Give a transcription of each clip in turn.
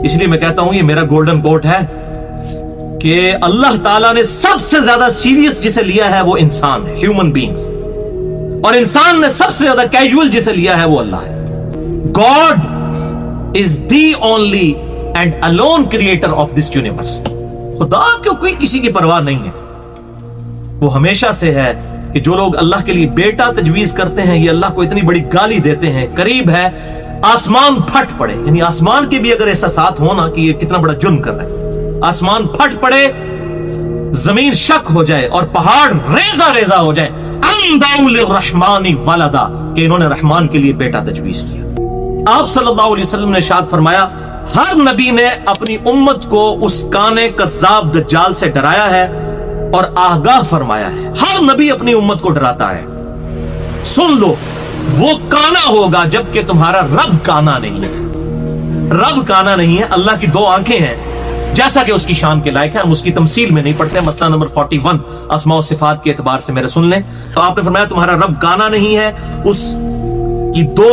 اس لیے میں کہتا ہوں یہ میرا گولڈن کوٹ ہے کہ اللہ تعالیٰ نے سب سے زیادہ سیریس جسے لیا ہے وہ انسان ہے, ہیومن بینگز, اور انسان نے سب سے زیادہ کیجول جسے لیا ہے وہ اللہ ہے. God is the only and alone creator of this universe. خدا کو کوئی کسی کی پرواہ نہیں ہے. وہ ہمیشہ سے ہے کہ جو لوگ اللہ کے لیے بیٹا تجویز کرتے ہیں یہ اللہ کو اتنی بڑی گالی دیتے ہیں. قریب ہے آسمان پھٹ پڑے, یعنی آسمان کے بھی اگر احساسات ہونا کہ یہ کتنا بڑا جرم کر رہے ہیں, آسمان پھٹ پڑے, زمین شک ہو جائے اور پہاڑ ریزہ ریزہ ہو جائے, اندعوا للرحمن ولدا, کہ انہوں نے رحمان کے لیے بیٹا تجویز کیا. آپ صلی اللہ علیہ وسلم نے ارشاد فرمایا ہر نبی نے اپنی امت کو اس کانے کذاب دجال سے ڈرایا ہے اور آگاہ فرمایا ہے. ہر نبی اپنی امت کو ڈراتا ہے. سن لو, وہ کانا ہوگا جبکہ تمہارا رب کانا نہیں ہے. رب کانا نہیں ہے, اللہ کی دو آنکھیں ہیں جیسا کہ اس کی شان کے لائق ہے. ہم اس کی تمثیل میں نہیں پڑھتے. مسئلہ نمبر 41 اسماء و صفات کے اعتبار سے میرے سن لیں. تو آپ نے فرمایا تمہارا رب کانا نہیں ہے. اس کی دو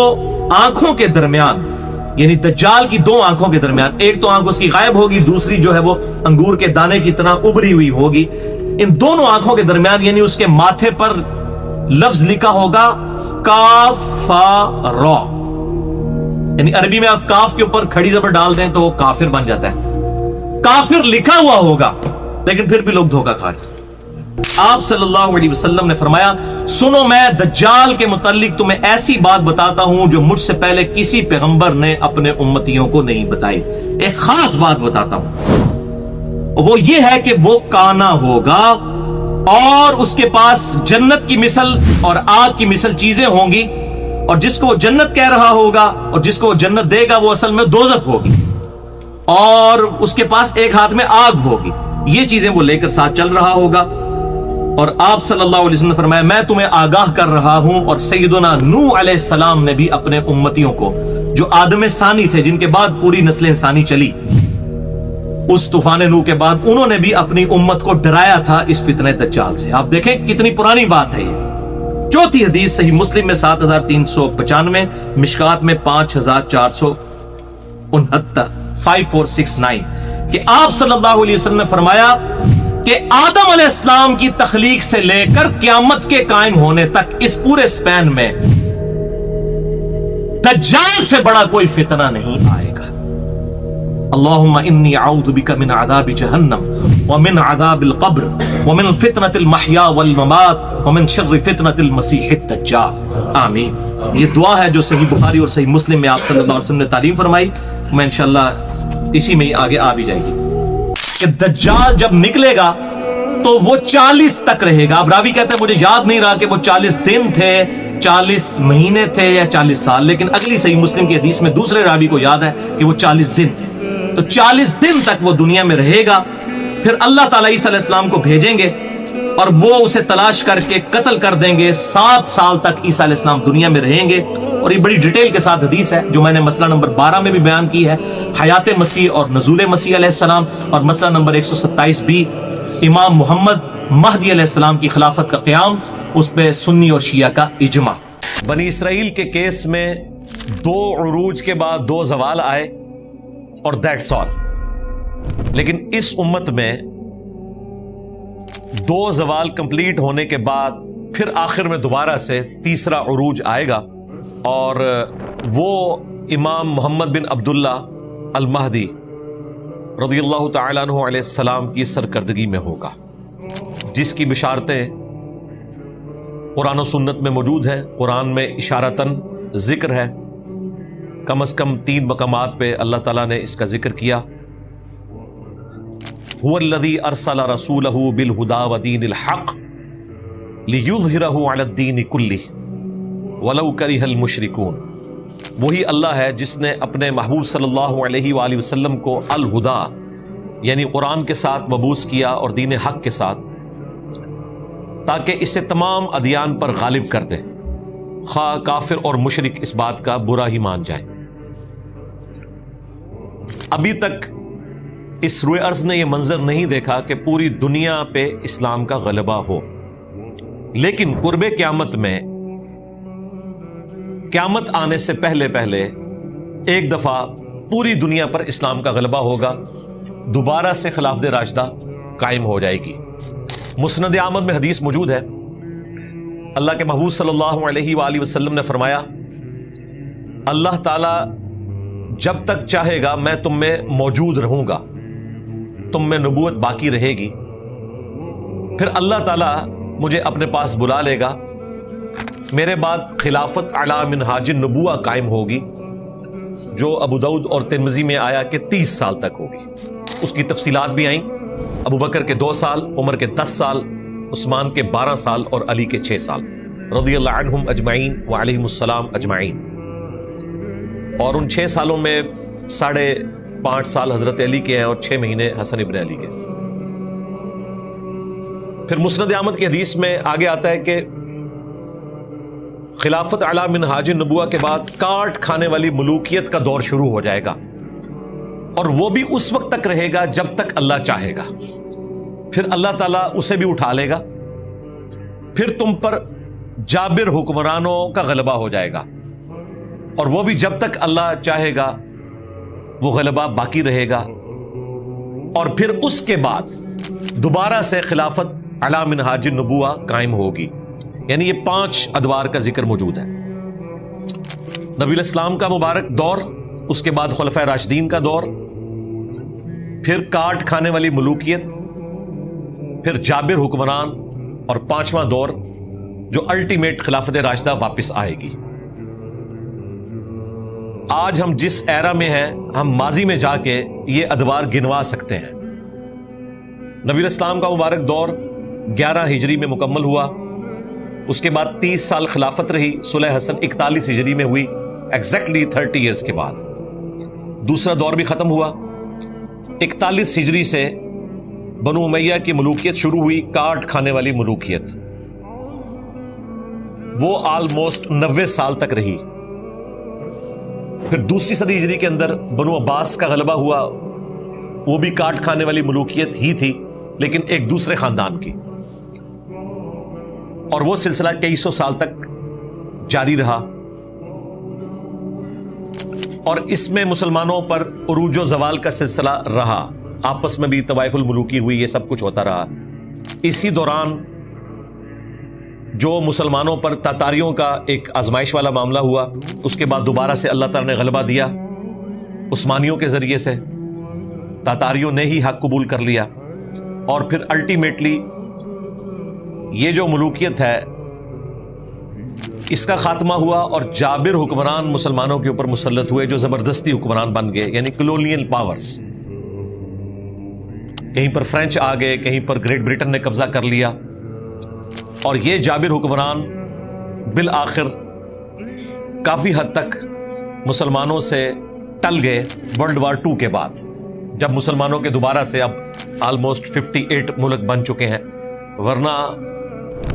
آنکھوں کے درمیان, یعنی دجال کی دو آنکھوں کے درمیان, ایک تو آنکھ اس کی غائب ہوگی, دوسری جو ہے وہ انگور کے دانے کی طرح ابری ہوئی ہوگی. ان دونوں آنکھوں کے درمیان یعنی اس کے ماتھے پر لفظ لکھا ہوگا کاف فا را, یعنی عربی میں آپ کاف کے اوپر کھڑی زبر ڈال دیں تو وہ کافر بن جاتا ہے. کافر لکھا ہوا ہوگا لیکن پھر بھی لوگ دھوکہ کھا رہے. آپ صلی اللہ علیہ وسلم نے فرمایا سنو میں دجال کے متعلق تمہیں ایسی بات بتاتا ہوں جو مجھ سے پہلے کسی پیغمبر نے اپنے امتیوں کو نہیں بتائی. ایک خاص بات بتاتا ہوں, وہ یہ ہے کہ وہ کانا ہوگا اور اس کے پاس جنت کی مثل اور آگ کی مثل چیزیں ہوں گی, اور جس کو وہ جنت کہہ رہا ہوگا اور جس کو وہ جنت دے گا وہ اصل میں دوزخ ہوگی, اور اس کے پاس ایک ہاتھ میں آگ ہوگی. یہ چیزیں وہ لے کر ساتھ چل رہا ہوگا. اور آپ صلی اللہ علیہ وسلم نے فرمایا میں تمہیں آگاہ کر رہا ہوں. اور سیدنا نوح علیہ السلام نے بھی اپنے امتیوں کو جو آدم ثانی تھے, جن کے بعد پوری نسل انسانی چلی, اس طوفان نوح کے بعد انہوں نے بھی اپنی امت کو ڈرایا تھا اس فتنہ دجال سے. آپ دیکھیں کتنی پرانی بات ہے یہ. چوتھی حدیث صحیح مسلم میں 7395, مشکات میں 5469, 5469, کہ آپ صلی اللہ علیہ وسلم نے فرمایا کہ آدم علیہ السلام کی تخلیق سے لے کر قیامت کے قائم ہونے تک اس پورے سپین میں دجال سے بڑا کوئی فتنہ نہیں آئے گا. اللہم انی اعوذ بک من عذاب جہنم ومن عذاب القبر ومن فتنة المحیا والممات ومن شر فتنة المسیح الدجال. آمین. یہ دعا ہے جو صحیح بخاری اور صحیح مسلم میں آپ صلی اللہ علیہ وسلم نے تعلیم فرمائی. میں انشاءاللہ اسی میں آگے آ بھی جائے گی کہ دجال جب نکلے گا تو وہ 40 تک رہے گا. اب راوی کہتے ہیں مجھے یاد نہیں رہا کہ وہ 40 دن تھے, 40 مہینے تھے یا 40 سال, لیکن اگلی صحیح مسلم کی حدیث میں دوسرے راوی کو یاد ہے کہ وہ 40 دن تھے. تو 40 دن تک وہ دنیا میں رہے گا. پھر اللہ تعالیٰ عیسیٰ علیہ السلام کو بھیجیں گے اور وہ اسے تلاش کر کے قتل کر دیں گے. 7 سال تک عیسیٰ علیہ السلام دنیا میں رہیں گے. اور یہ بڑی ڈیٹیل کے ساتھ حدیث ہے جو میں نے مسئلہ نمبر 12 میں بھی بیان کی ہے, حیات مسیح اور نزول مسیح علیہ السلام, اور مسئلہ نمبر 127 بھی امام محمد مہدی علیہ السلام کی خلافت کا قیام, اس پہ سنی اور شیعہ کا اجماع. بنی اسرائیل کے کیس میں 2 عروج کے بعد 2 زوال آئے اور دیٹس آل. لیکن اس امت میں 2 زوال کمپلیٹ ہونے کے بعد پھر آخر میں دوبارہ سے تیسرا عروج آئے گا, اور وہ امام محمد بن عبداللہ المہدی رضی اللہ تعالیٰ عنہ علیہ السلام کی سرکردگی میں ہوگا, جس کی بشارتیں قرآن و سنت میں موجود ہیں. قرآن میں اشارتاً ذکر ہے, کم از کم 3 مقامات پہ اللہ تعالیٰ نے اس کا ذکر کیا. هو الذی ارسل رسولہ بالہدی ودین الحق لیظہرہ علی الدین کلہ ولو کرہ المشرکون. وہی اللہ ہے جس نے اپنے محبوب صلی اللہ علیہ وآلہ وسلم کو الہدا یعنی قرآن کے ساتھ مبعوث کیا اور دین حق کے ساتھ, تاکہ اسے تمام ادیان پر غالب کر دے, خواہ کافر اور مشرک اس بات کا برا ہی مان جائے. ابھی تک اس روئے ارض نے یہ منظر نہیں دیکھا کہ پوری دنیا پہ اسلام کا غلبہ ہو, لیکن قرب قیامت میں قیامت آنے سے پہلے ایک دفعہ پوری دنیا پر اسلام کا غلبہ ہوگا، دوبارہ سے خلافت راشدہ قائم ہو جائے گی۔ مسند احمد میں حدیث موجود ہے، اللہ کے محبوب صلی اللہ علیہ وآلہ وسلم نے فرمایا، اللہ تعالی جب تک چاہے گا میں تم میں موجود رہوں گا، تم میں نبوت باقی رہے گی، پھر اللہ تعالی مجھے اپنے پاس بلا لے گا، میرے بعد خلافت علی منہاج النبوہ قائم ہوگی، جو ابو داؤد اور ترمذی میں آیا کہ 30 سال تک ہوگی۔ اس کی تفصیلات بھی آئیں، ابو بکر کے 2 سال، عمر کے 10 سال، عثمان کے 12 سال اور علی کے 6 سال، رضی اللہ عنہم اجمعین وعلیہم السلام اجمعین۔ اور ان 6 سالوں میں 5.5 سال حضرت علی کے ہیں اور 6 مہینے حسن ابن علی کے۔ پھر مسند احمد کی حدیث میں آگے آتا ہے کہ خلافت علی منہاج النبوہ کے بعد کاٹ کھانے والی ملوکیت کا دور شروع ہو جائے گا، اور وہ بھی اس وقت تک رہے گا جب تک اللہ چاہے گا، پھر اللہ تعالیٰ اسے بھی اٹھا لے گا، پھر تم پر جابر حکمرانوں کا غلبہ ہو جائے گا، اور وہ بھی جب تک اللہ چاہے گا وہ غلبہ باقی رہے گا، اور پھر اس کے بعد دوبارہ سے خلافت علی منہاج النبوہ قائم ہوگی۔ یعنی یہ 5 ادوار کا ذکر موجود ہے، نبی الاسلام کا مبارک دور، اس کے بعد خلفائے راشدین کا دور، پھر کاٹ کھانے والی ملوکیت، پھر جابر حکمران، اور 5واں دور جو الٹیمیٹ خلافت راشدہ واپس آئے گی۔ آج ہم جس ایرا میں ہیں، ہم ماضی میں جا کے یہ ادوار گنوا سکتے ہیں۔ نبی الاسلام کا مبارک دور 11 ہجری میں مکمل ہوا، اس کے بعد 30 سال خلافت رہی، صلح حسن 41 ہجری میں ہوئی، ایگزیکٹلی 30 ایئرز کے بعد دوسرا دور بھی ختم ہوا۔ 41 ہجری سے بنو امیہ کی ملوکیت شروع ہوئی، کاٹ کھانے والی ملوکیت، وہ آلموسٹ 90 سال تک رہی۔ پھر دوسری صدی ہجری کے اندر بنو عباس کا غلبہ ہوا، وہ بھی کاٹ کھانے والی ملوکیت ہی تھی لیکن ایک دوسرے خاندان کی، اور وہ سلسلہ کئی سو سال تک جاری رہا، اور اس میں مسلمانوں پر عروج و زوال کا سلسلہ رہا، آپس میں بھی طوائف الملوکی ہوئی، یہ سب کچھ ہوتا رہا۔ اسی دوران جو مسلمانوں پر تاتاریوں کا ایک آزمائش والا معاملہ ہوا، اس کے بعد دوبارہ سے اللہ تعالی نے غلبہ دیا عثمانیوں کے ذریعے سے، تاتاریوں نے ہی حق قبول کر لیا، اور پھر الٹیمیٹلی یہ جو ملوکیت ہے اس کا خاتمہ ہوا، اور جابر حکمران مسلمانوں کے اوپر مسلط ہوئے جو زبردستی حکمران بن گئے، یعنی کلونیل پاورز۔ کہیں پر فرینچ آ گئے، کہیں پر گریٹ برٹن نے قبضہ کر لیا، اور یہ جابر حکمران بالآخر کافی حد تک مسلمانوں سے ٹل گئے ورلڈ وار 2 کے بعد، جب مسلمانوں کے دوبارہ سے اب آلموسٹ 58 ملک بن چکے ہیں۔ ورنہ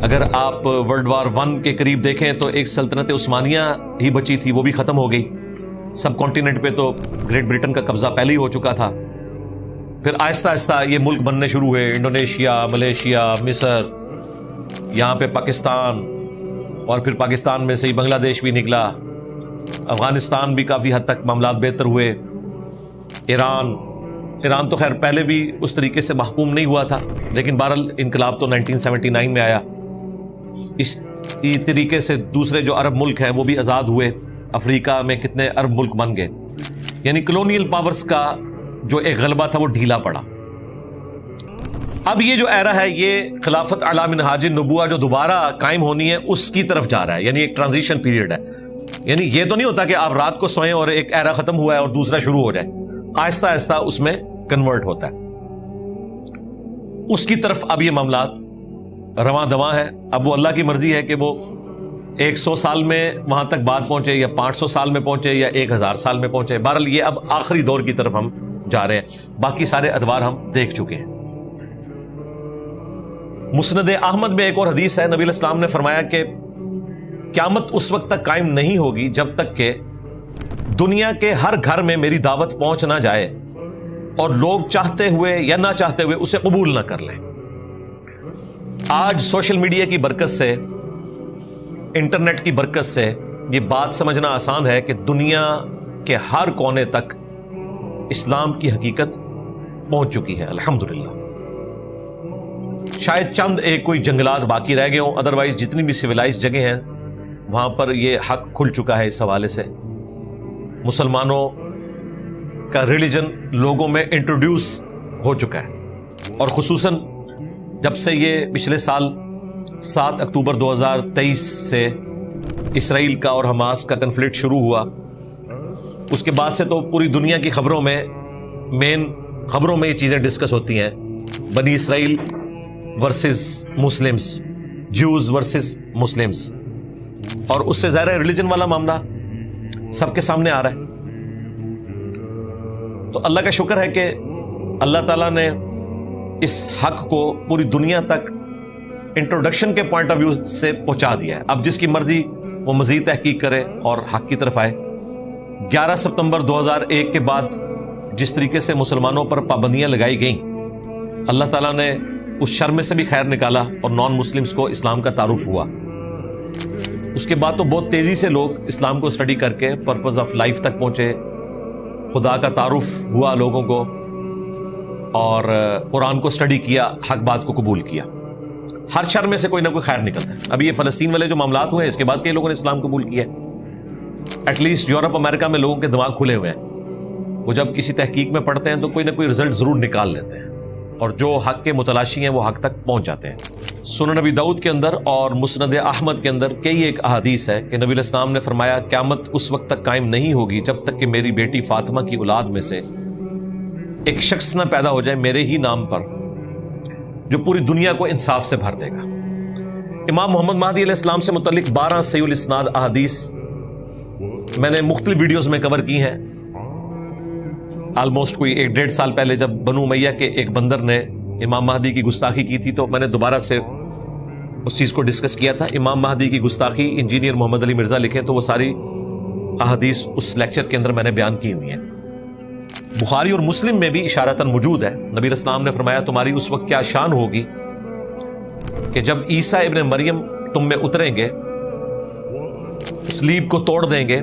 اگر آپ ورلڈ وار 1 کے قریب دیکھیں تو ایک سلطنت عثمانیہ ہی بچی تھی، وہ بھی ختم ہو گئی۔ سب کانٹیننٹ پہ تو گریٹ برٹن کا قبضہ پہلے ہی ہو چکا تھا۔ پھر آہستہ آہستہ یہ ملک بننے شروع ہوئے، انڈونیشیا، ملیشیا، مصر، یہاں پہ پاکستان، اور پھر پاکستان میں سے ہی بنگلہ دیش بھی نکلا، افغانستان بھی کافی حد تک معاملات بہتر ہوئے، ایران تو خیر پہلے بھی اس طریقے سے محکوم نہیں ہوا تھا، لیکن بہرحال انقلاب تو 1979 میں آیا۔ اس طریقے سے دوسرے جو عرب ملک ہیں وہ بھی آزاد ہوئے، افریقہ میں کتنے عرب ملک بن گئے، یعنی کلونیل پاورز کا جو ایک غلبہ تھا وہ ڈھیلا پڑا۔ اب یہ جو ایرا ہے یہ خلافت علی منہاج النبوہ جو دوبارہ قائم ہونی ہے اس کی طرف جا رہا ہے، یعنی ایک ٹرانزیشن پیریڈ ہے۔ یعنی یہ تو نہیں ہوتا کہ آپ رات کو سوئیں اور ایک ایرا ختم ہوا ہے اور دوسرا شروع ہو جائے، آہستہ آہستہ اس میں کنورٹ ہوتا ہے، اس کی طرف اب یہ معاملات رواں دواں ہے۔ اب وہ اللہ کی مرضی ہے کہ وہ 100 سال میں وہاں تک بات پہنچے، یا 500 سال میں پہنچے، یا 1000 سال میں پہنچے۔ بہرحال یہ اب آخری دور کی طرف ہم جا رہے ہیں، باقی سارے ادوار ہم دیکھ چکے ہیں۔ مسند احمد میں ایک اور حدیث ہے، نبی الاسلام نے فرمایا کہ قیامت اس وقت تک قائم نہیں ہوگی جب تک کہ دنیا کے ہر گھر میں میری دعوت پہنچ نہ جائے اور لوگ چاہتے ہوئے یا نہ چاہتے ہوئے اسے قبول نہ کر لیں۔ آج سوشل میڈیا کی برکت سے، انٹرنیٹ کی برکت سے یہ بات سمجھنا آسان ہے کہ دنیا کے ہر کونے تک اسلام کی حقیقت پہنچ چکی ہے الحمدللہ۔ شاید چند ایک کوئی جنگلات باقی رہ گئے ہوں، ادروائز جتنی بھی سویلائز جگہ ہیں وہاں پر یہ حق کھل چکا ہے۔ اس حوالے سے مسلمانوں کا ریلیجن لوگوں میں انٹروڈیوس ہو چکا ہے، اور خصوصاً جب سے یہ پچھلے سال 7 اکتوبر 2023 سے اسرائیل کا اور حماس کا کنفلکٹ شروع ہوا، اس کے بعد سے تو پوری دنیا کی خبروں میں مین خبروں میں یہ چیزیں ڈسکس ہوتی ہیں، بنی اسرائیل ورسز مسلمز، جوز ورسز مسلمز، اور اس سے ظاہر ہے ریلیجن والا معاملہ سب کے سامنے آ رہا ہے۔ تو اللہ کا شکر ہے کہ اللہ تعالیٰ نے اس حق کو پوری دنیا تک انٹروڈکشن کے پوائنٹ آف ویو سے پہنچا دیا ہے۔ اب جس کی مرضی وہ مزید تحقیق کرے اور حق کی طرف آئے۔ 11 ستمبر 2001 کے بعد جس طریقے سے مسلمانوں پر پابندیاں لگائی گئیں، اللہ تعالیٰ نے اس شر میں سے بھی خیر نکالا اور نان مسلمز کو اسلام کا تعارف ہوا۔ اس کے بعد تو بہت تیزی سے لوگ اسلام کو اسٹڈی کر کے پرپز آف لائف تک پہنچے، خدا کا تعارف ہوا لوگوں کو، اور قرآن کو اسٹڈی کیا، حق بات کو قبول کیا۔ ہر شر میں سے کوئی نہ کوئی خیر نکلتا ہے۔ ابھی یہ فلسطین والے جو معاملات ہوئے ہیں، اس کے بعد کئی لوگوں نے اسلام قبول کیا ہے۔ ایٹ لیسٹ یورپ امریکہ میں لوگوں کے دماغ کھلے ہوئے ہیں، وہ جب کسی تحقیق میں پڑھتے ہیں تو کوئی نہ کوئی رزلٹ ضرور نکال لیتے ہیں، اور جو حق کے متلاشی ہیں وہ حق تک پہنچ جاتے ہیں۔ سنن نبی داؤد کے اندر اور مسند احمد کے اندر کئی ایک احادیث ہے کہ نبی علیہ السلام نے فرمایا قیامت اس وقت تک قائم نہیں ہوگی جب تک کہ میری بیٹی فاطمہ کی اولاد میں سے ایک شخص نہ پیدا ہو جائے میرے ہی نام پر جو پوری دنیا کو انصاف سے بھر دے گا۔ امام محمد مہدی علیہ السلام سے متعلق 12 صحیح الاسناد احادیث میں نے مختلف ویڈیوز میں کور کی ہیں۔ آلموسٹ کوئی 1.5 سال پہلے جب بنو امیہ کے ایک بندر نے امام مہدی کی گستاخی کی تھی تو میں نے دوبارہ سے اس چیز کو ڈسکس کیا تھا۔ امام مہدی کی گستاخی انجینئر محمد علی مرزا لکھے تو وہ ساری احادیث اس لیکچر کے اندر میں نے بیان کی ہوئی ہیں۔ بخاری اور مسلم میں بھی اشارتاً موجود ہے۔ نبی علیہ السلام نے فرمایا تمہاری اس وقت کیا شان ہوگی کہ جب عیسیٰ ابن مریم تم میں اتریں گے، صلیب کو توڑ دیں گے،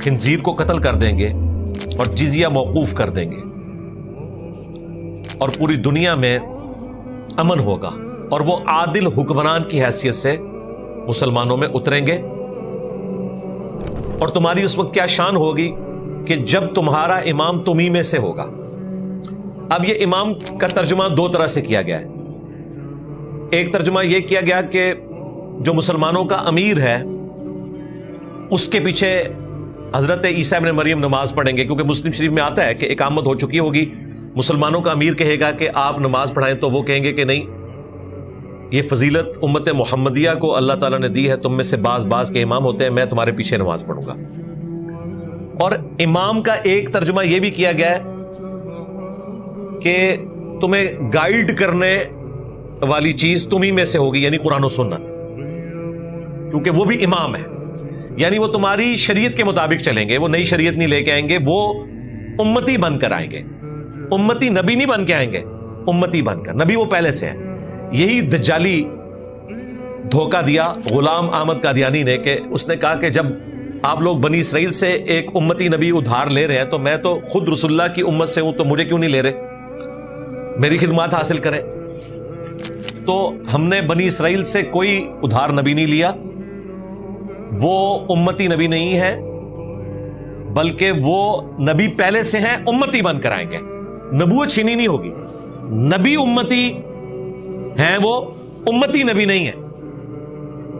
خنزیر کو قتل کر دیں گے اور جزیہ موقوف کر دیں گے، اور پوری دنیا میں امن ہوگا، اور وہ عادل حکمران کی حیثیت سے مسلمانوں میں اتریں گے۔ اور تمہاری اس وقت کیا شان ہوگی کہ جب تمہارا امام تمہیں میں سے ہوگا۔ اب یہ امام کا ترجمہ 2 طرح سے کیا گیا ہے۔ ایک ترجمہ یہ کیا گیا کہ جو مسلمانوں کا امیر ہے اس کے پیچھے حضرت عیسیٰ ابن مریم نماز پڑھیں گے، کیونکہ مسلم شریف میں آتا ہے کہ اقامت ہو چکی ہوگی، مسلمانوں کا امیر کہے گا کہ آپ نماز پڑھائیں تو وہ کہیں گے کہ نہیں، یہ فضیلت امت محمدیہ کو اللہ تعالیٰ نے دی ہے، تم میں سے بعض کے امام ہوتے ہیں، میں تمہارے پیچھے نماز پڑھوں گا۔ اور امام کا ایک ترجمہ یہ بھی کیا گیا ہے کہ تمہیں گائیڈ کرنے والی چیز تمہیں میں سے ہوگی، یعنی قرآن و سنت، کیونکہ وہ بھی امام ہے، یعنی وہ تمہاری شریعت کے مطابق چلیں گے، وہ نئی شریعت نہیں لے کے آئیں گے، وہ امتی بن کر آئیں گے، امتی نبی نہیں بن کے آئیں گے، امتی بن کر، نبی وہ پہلے سے ہے۔ یہی دجالی دھوکہ دیا غلام احمد قادیانی نے کہ اس نے کہا کہ جب آپ لوگ بنی اسرائیل سے ایک امتی نبی ادھار لے رہے ہیں تو میں تو خود رسول اللہ کی امت سے ہوں، تو مجھے کیوں نہیں لے رہے، میری خدمات حاصل کریں۔ تو ہم نے بنی اسرائیل سے کوئی ادھار نبی نہیں لیا، وہ امتی نبی نہیں ہے، بلکہ وہ نبی پہلے سے ہیں، امتی بن کر آئیں گے، نبوت چھینی نہیں ہوگی، نبی امتی ہیں، وہ امتی نبی نہیں ہے۔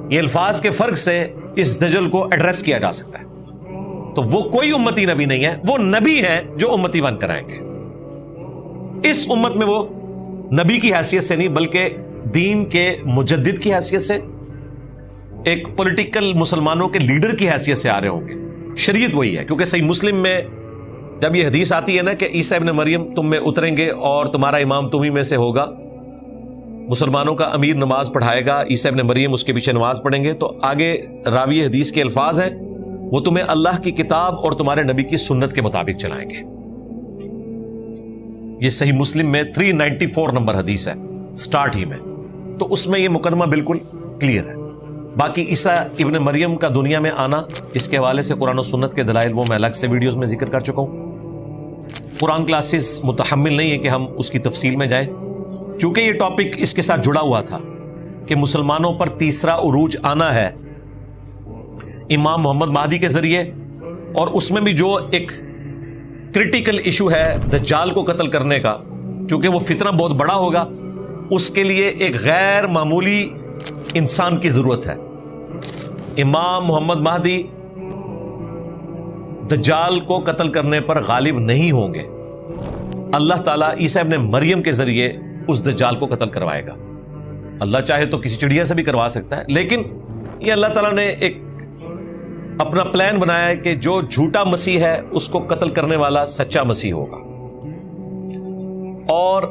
یہ الفاظ کے فرق سے اس دجل کو ایڈریس کیا جا سکتا ہے۔ تو وہ کوئی امتی نبی نہیں ہے، وہ نبی ہے جو امتی بن کر آئیں گے۔ اس امت میں وہ نبی کی حیثیت سے نہیں بلکہ دین کے مجدد کی حیثیت سے، ایک پولیٹیکل مسلمانوں کے لیڈر کی حیثیت سے آ رہے ہوں گے۔ شریعت وہی ہے، کیونکہ صحیح مسلم میں جب یہ حدیث آتی ہے نا کہ عیسیٰ ابن مریم تم میں اتریں گے اور تمہارا امام تمہیں میں سے ہوگا، مسلمانوں کا امیر نماز پڑھائے گا، عیسیٰ ابن مریم اس کے پیچھے نماز پڑھیں گے، تو آگے راوی حدیث کے الفاظ ہیں وہ تمہیں اللہ کی کتاب اور تمہارے نبی کی سنت کے مطابق چلائیں گے۔ یہ صحیح مسلم میں 394 نمبر حدیث ہے، سٹارٹ ہی میں، تو اس میں یہ مقدمہ بالکل کلیئر ہے۔ باقی عیسیٰ ابن مریم کا دنیا میں آنا، اس کے حوالے سے قرآن و سنت کے دلائل وہ میں الگ سے ویڈیوز میں ذکر کر چکا ہوں۔ قرآن کلاسز متحمل نہیں ہے کہ ہم اس کی تفصیل میں جائیں، چونکہ یہ ٹاپک اس کے ساتھ جڑا ہوا تھا کہ مسلمانوں پر تیسرا عروج آنا ہے امام محمد مہدی کے ذریعے، اور اس میں بھی جو ایک کرٹیکل ایشو ہے دجال کو قتل کرنے کا، چونکہ وہ فتنہ بہت بڑا ہوگا، اس کے لیے ایک غیر معمولی انسان کی ضرورت ہے۔ امام محمد مہدی دجال کو قتل کرنے پر غالب نہیں ہوں گے، اللہ تعالیٰ عیسیٰ ابن مریم کے ذریعے اس دجال کو قتل کروائے گا۔ اللہ چاہے تو کسی چڑیا سے بھی کروا سکتا ہے، لیکن یہ اللہ تعالیٰ نے ایک اپنا پلان بنایا ہے کہ جو جھوٹا مسیح ہے اس کو قتل کرنے والا سچا مسیح ہوگا۔ اور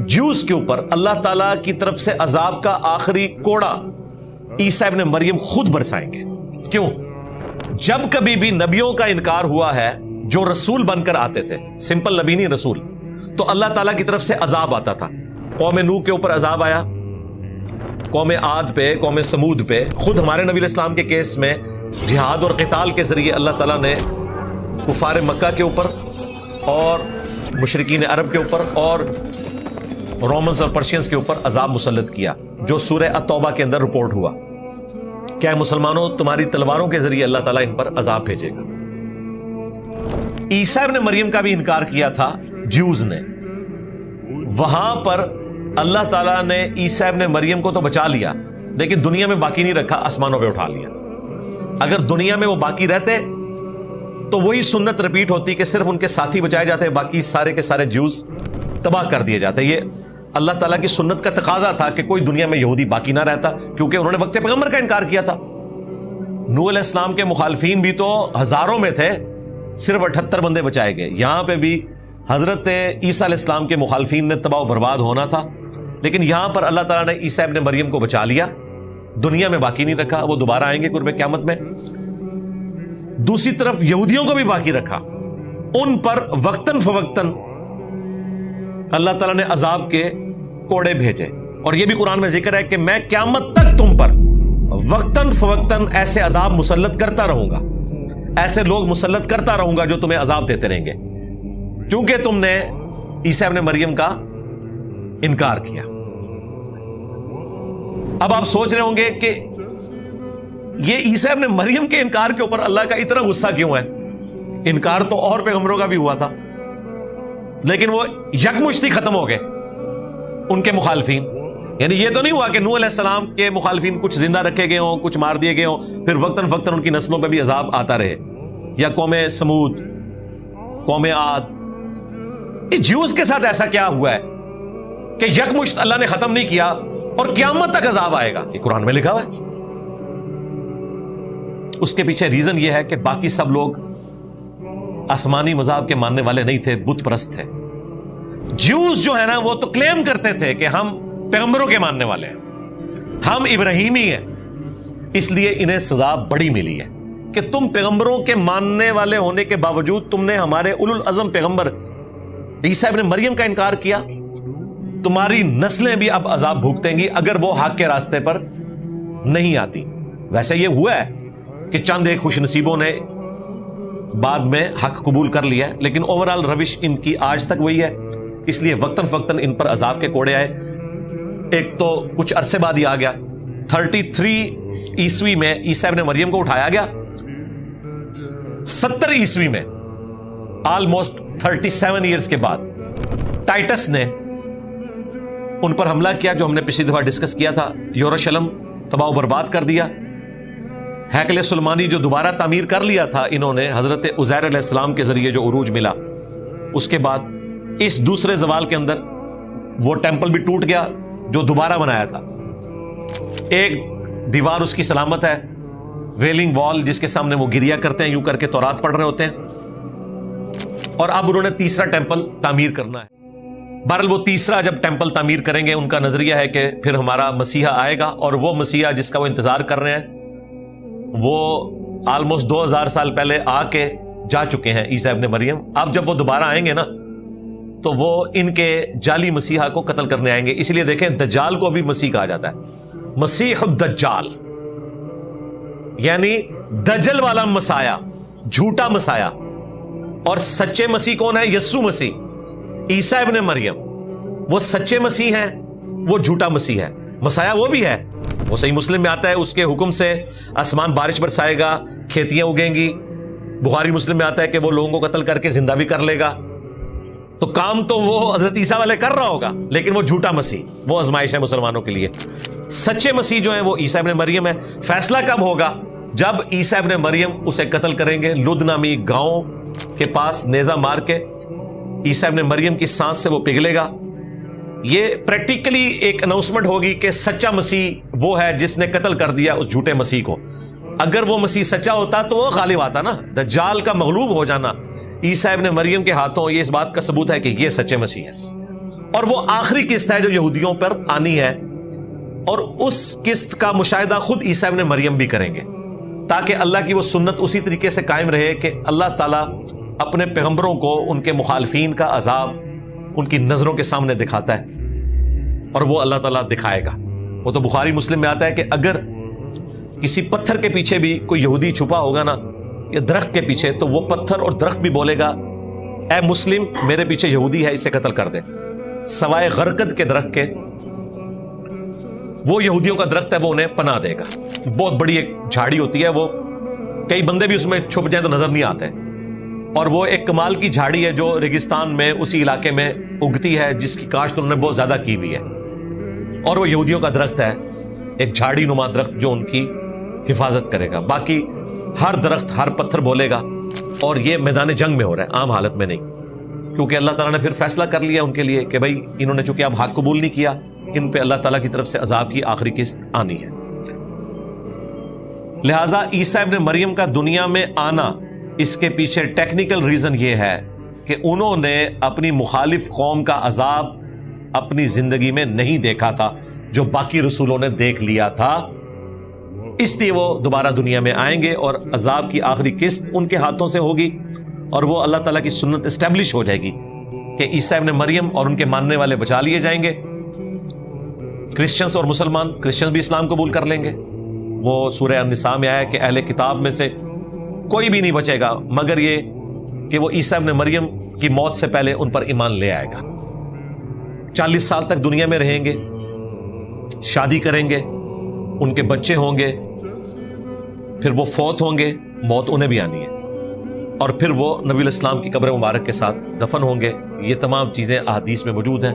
جوز کے اوپر اللہ تعالیٰ کی طرف سے عذاب کا آخری کوڑا عیسیٰ ابن مریم خود برسائیں گے۔ کیوں؟ جب کبھی بھی نبیوں کا انکار ہوا ہے جو رسول بن کر آتے تھے، سمپل نبی نہیں رسول، تو اللہ تعالیٰ کی طرف سے عذاب آتا تھا۔ قوم نوح کے اوپر عذاب آیا، قوم عاد پہ، قوم سمود پہ، خود ہمارے نبی علیہ السلام کے کیس میں جہاد اور قتال کے ذریعے اللہ تعالیٰ نے کفار مکہ کے اوپر اور مشرکین عرب کے اوپر اور رومنز اور پرشینز کے اوپر عذاب مسلط کیا، جو سورہ التوبہ کے اندر رپورٹ ہوا۔ کیا مسلمانوں تمہاری تلواروں کے ذریعے اللہ تعالیٰ ان پر عذاب بھیجے گا۔ عیسیٰ ابن مریم کا بھی انکار کیا تھا جیوز نے، وہاں پر اللہ تعالیٰ نے عیسیٰ ابن مریم کو تو بچا لیا، لیکن دنیا میں باقی نہیں رکھا، آسمانوں پہ اٹھا لیا۔ اگر دنیا میں وہ باقی رہتے تو وہی سنت رپیٹ ہوتی کہ صرف ان کے ساتھی بچائے جاتے، باقی سارے کے سارے جیوز تباہ کر دیے جاتے۔ یہ اللہ تعالیٰ کی سنت کا تقاضا تھا کہ کوئی دنیا میں یہودی باقی نہ رہتا، کیونکہ انہوں نے وقت پیغمبر کا انکار کیا تھا۔ نوح علیہ السلام کے مخالفین بھی تو ہزاروں میں تھے، صرف 78 بندے بچائے گئے۔ یہاں پہ بھی حضرت عیسیٰ علیہ السلام کے مخالفین نے تباہ و برباد ہونا تھا، لیکن یہاں پر اللہ تعالیٰ نے عیسیٰ ابن مریم کو بچا لیا، دنیا میں باقی نہیں رکھا، وہ دوبارہ آئیں گے قرب قیامت میں۔ دوسری طرف یہودیوں کو بھی باقی رکھا، ان پر وقتاً فوقتاً اللہ تعالیٰ نے عذاب کے کوڑے بھیجے، اور یہ بھی قرآن میں ذکر ہے کہ میں قیامت تک تم پر وقتاً فوقتاً ایسے عذاب مسلط کرتا رہوں گا، ایسے لوگ مسلط کرتا رہوں گا جو تمہیں عذاب دیتے رہیں گے، کیونکہ تم نے عیسیٰ ابن مریم کا انکار کیا۔ اب آپ سوچ رہے ہوں گے کہ یہ عیسیٰ ابن مریم کے انکار کے اوپر اللہ کا اتنا غصہ کیوں ہے؟ انکار تو اور پیغمبروں کا بھی ہوا تھا، لیکن وہ یکمشتی ختم ہو گئے ان کے مخالفین۔ یعنی یہ تو نہیں ہوا کہ نوح علیہ السلام کے مخالفین کچھ زندہ رکھے گئے ہوں، کچھ مار دیے گئے ہوں، پھر وقتاً فوقتاً ان کی نسلوں پہ بھی عذاب آتا رہے، یا قوم سمود، قوم عاد۔ یہ جیوز کے ساتھ ایسا کیا ہوا ہے کہ یکمشت اللہ نے ختم نہیں کیا اور قیامت تک عذاب آئے گا؟ یہ قرآن میں لکھا ہوا ہے۔ اس کے پیچھے ریزن یہ ہے کہ باقی سب لوگ آسمانی مذاہب کے ماننے والے نہیں تھے، بت پرست تھے۔ جیوز جو ہے نا وہ تو کلیم کرتے تھے کہ ہم پیغمبروں کے ماننے والے ہیں، ہم ابراہیمی ہیں، اس لیے انہیں سزا بڑی ملی ہے کہ تم پیغمبروں کے ماننے والے ہونے کے باوجود تم نے ہمارے اولو العزم پیغمبر عیسیٰ ابن مریم کا انکار کیا، تمہاری نسلیں بھی اب عذاب بھگتیں گی اگر وہ حق کے راستے پر نہیں آتی۔ ویسے یہ ہوا ہے کہ چند ایک خوش نصیبوں نے بعد میں حق قبول کر لیا ہے، لیکن اوورال روش ان کی آج تک وہی ہے، اس لیے وقتاً فوقتاً ان پر عذاب کے کوڑے آئے۔ ایک تو کچھ عرصے بعد ہی آ گیا، 33 عیسوی میں عیسیٰ ابن مریم کو اٹھایا گیا، 70 عیسوی میں آلموسٹ 37 ایئرز کے بعد ٹائٹس نے ان پر حملہ کیا، جو ہم نے پچھلی دفعہ ڈسکس کیا تھا، یروشلم تباہ و برباد کر دیا۔ ہیکل سلیمانی جو دوبارہ تعمیر کر لیا تھا انہوں نے حضرت عزیر علیہ السلام کے ذریعے جو عروج ملا، اس کے بعد اس دوسرے زوال کے اندر وہ ٹیمپل بھی ٹوٹ گیا جو دوبارہ بنایا تھا۔ ایک دیوار اس کی سلامت ہے، ویلنگ وال، جس کے سامنے وہ گریا کرتے ہیں، یوں کر کے تورات پڑھ رہے ہوتے ہیں، اور اب انہوں نے تیسرا ٹیمپل تعمیر کرنا ہے۔ بہرحال وہ تیسرا جب ٹیمپل تعمیر کریں گے، ان کا نظریہ ہے کہ پھر ہمارا مسیحا آئے گا، اور وہ مسیحا جس کا وہ انتظار کر رہے ہیں وہ آلموسٹ 2000 سال پہلے آ کے جا چکے ہیں، عیسیٰ ابن مریم۔ اب جب وہ دوبارہ آئیں گے نا تو وہ ان کے جعلی مسیحا کو قتل کرنے آئیں گے۔ اس لیے دیکھیں دجال کو بھی مسیح کہا جاتا ہے، مسیح الدجال، یعنی دجل والا مسایا، جھوٹا مسایا۔ اور سچے مسیح کون ہے؟ یسوع مسیح، عیسیٰ ابن مریم، وہ سچے مسیح ہیں، وہ جھوٹا مسیح ہے۔ مسیح وہ بھی ہے، وہ صحیح مسلم میں آتا ہے اس کے حکم سے آسمان بارش برسائے گا، کھیتیاں اگیں گی۔ بخاری مسلم میں آتا ہے کہ وہ لوگوں کو قتل کر کے زندہ بھی کر لے گا۔ تو کام تو وہ حضرت عیسیٰ والے کر رہا ہوگا، لیکن وہ جھوٹا مسیح، وہ آزمائش ہے مسلمانوں کے لیے۔ سچے مسیح جو ہیں وہ عیسیٰ ابن مریم ہے۔ فیصلہ کب ہوگا؟ جب عیسیٰ ابن مریم اسے قتل کریں گے، لد نامی گاؤں کے پاس نیزہ مار کے عیسیٰ ابن مریم کی سانس سے وہ پگھلے گا۔ یہ پریکٹیکلی ایک اناؤنسمنٹ ہوگی کہ سچا مسیح وہ ہے جس نے قتل کر دیا اس جھوٹے مسیح کو۔ اگر وہ مسیح سچا ہوتا تو وہ غالب آتا نا۔ دجال کا مغلوب ہو جانا عیسیٰ ابن مریم کے ہاتھوں، یہ اس بات کا ثبوت ہے کہ یہ سچے مسیح ہے، اور وہ آخری قسط ہے جو یہودیوں پر آنی ہے، اور اس قسط کا مشاہدہ خود عیسیٰ ابن مریم بھی کریں گے، تاکہ اللہ کی وہ سنت اسی طریقے سے قائم رہے کہ اللہ تعالیٰ اپنے پیغمبروں کو ان کے مخالفین کا عذاب ان کی نظروں کے سامنے دکھاتا ہے، اور وہ اللہ تعالیٰ دکھائے گا۔ وہ تو بخاری مسلم میں آتا ہے کہ اگر کسی پتھر کے پیچھے بھی کوئی یہودی چھپا ہوگا نا، یا درخت کے پیچھے، تو وہ پتھر اور درخت بھی بولے گا اے مسلم میرے پیچھے یہودی ہے، اسے قتل کر دے، سوائے غرقد کے درخت کے۔ وہ یہودیوں کا درخت ہے، وہ انہیں پناہ دے گا۔ بہت بڑی ایک جھاڑی ہوتی ہے، وہ کئی بندے بھی اس میں چھپ جائیں تو نظر نہیں آتے، اور وہ ایک کمال کی جھاڑی ہے جو ریگستان میں اسی علاقے میں اگتی ہے، جس کی کاشت انہوں نے بہت زیادہ کی ہوئی ہے، اور وہ یہودیوں کا درخت ہے، ایک جھاڑی نما درخت جو ان کی حفاظت کرے گا۔ باقی ہر درخت ہر پتھر بولے گا، اور یہ میدان جنگ میں ہو رہا ہے، عام حالت میں نہیں، کیونکہ اللہ تعالیٰ نے پھر فیصلہ کر لیا ان کے لیے کہ بھائی انہوں نے چونکہ اب حق قبول نہیں کیا، ان پہ اللہ تعالیٰ کی طرف سے عذاب کی آخری قسط آنی ہے۔ لہٰذا عیسیٰ ابن مریم کا دنیا میں آنا، اس کے پیچھے ٹیکنیکل ریزن یہ ہے کہ انہوں نے اپنی مخالف قوم کا عذاب اپنی زندگی میں نہیں دیکھا تھا جو باقی رسولوں نے دیکھ لیا تھا، اس لیے وہ دوبارہ دنیا میں آئیں گے، اور عذاب کی آخری قسط ان کے ہاتھوں سے ہوگی، اور وہ اللہ تعالیٰ کی سنت اسٹیبلش ہو جائے گی کہ عیسیٰ ابن مریم اور ان کے ماننے والے بچا لیے جائیں گے۔ کرسچنز اور مسلمان، کرسچنز بھی اسلام قبول کر لیں گے۔ وہ سورہ النساء میں آیا کہ اہل کتاب میں سے کوئی بھی نہیں بچے گا مگر یہ کہ وہ عیسیٰ ابن مریم کی موت سے پہلے ان پر ایمان لے آئے گا۔ 40 سال تک دنیا میں رہیں گے، شادی کریں گے، ان کے بچے ہوں گے، پھر وہ فوت ہوں گے، موت انہیں بھی آنی ہے، اور پھر وہ نبی الاسلام کی قبر مبارک کے ساتھ دفن ہوں گے۔ یہ تمام چیزیں احادیث میں موجود ہیں،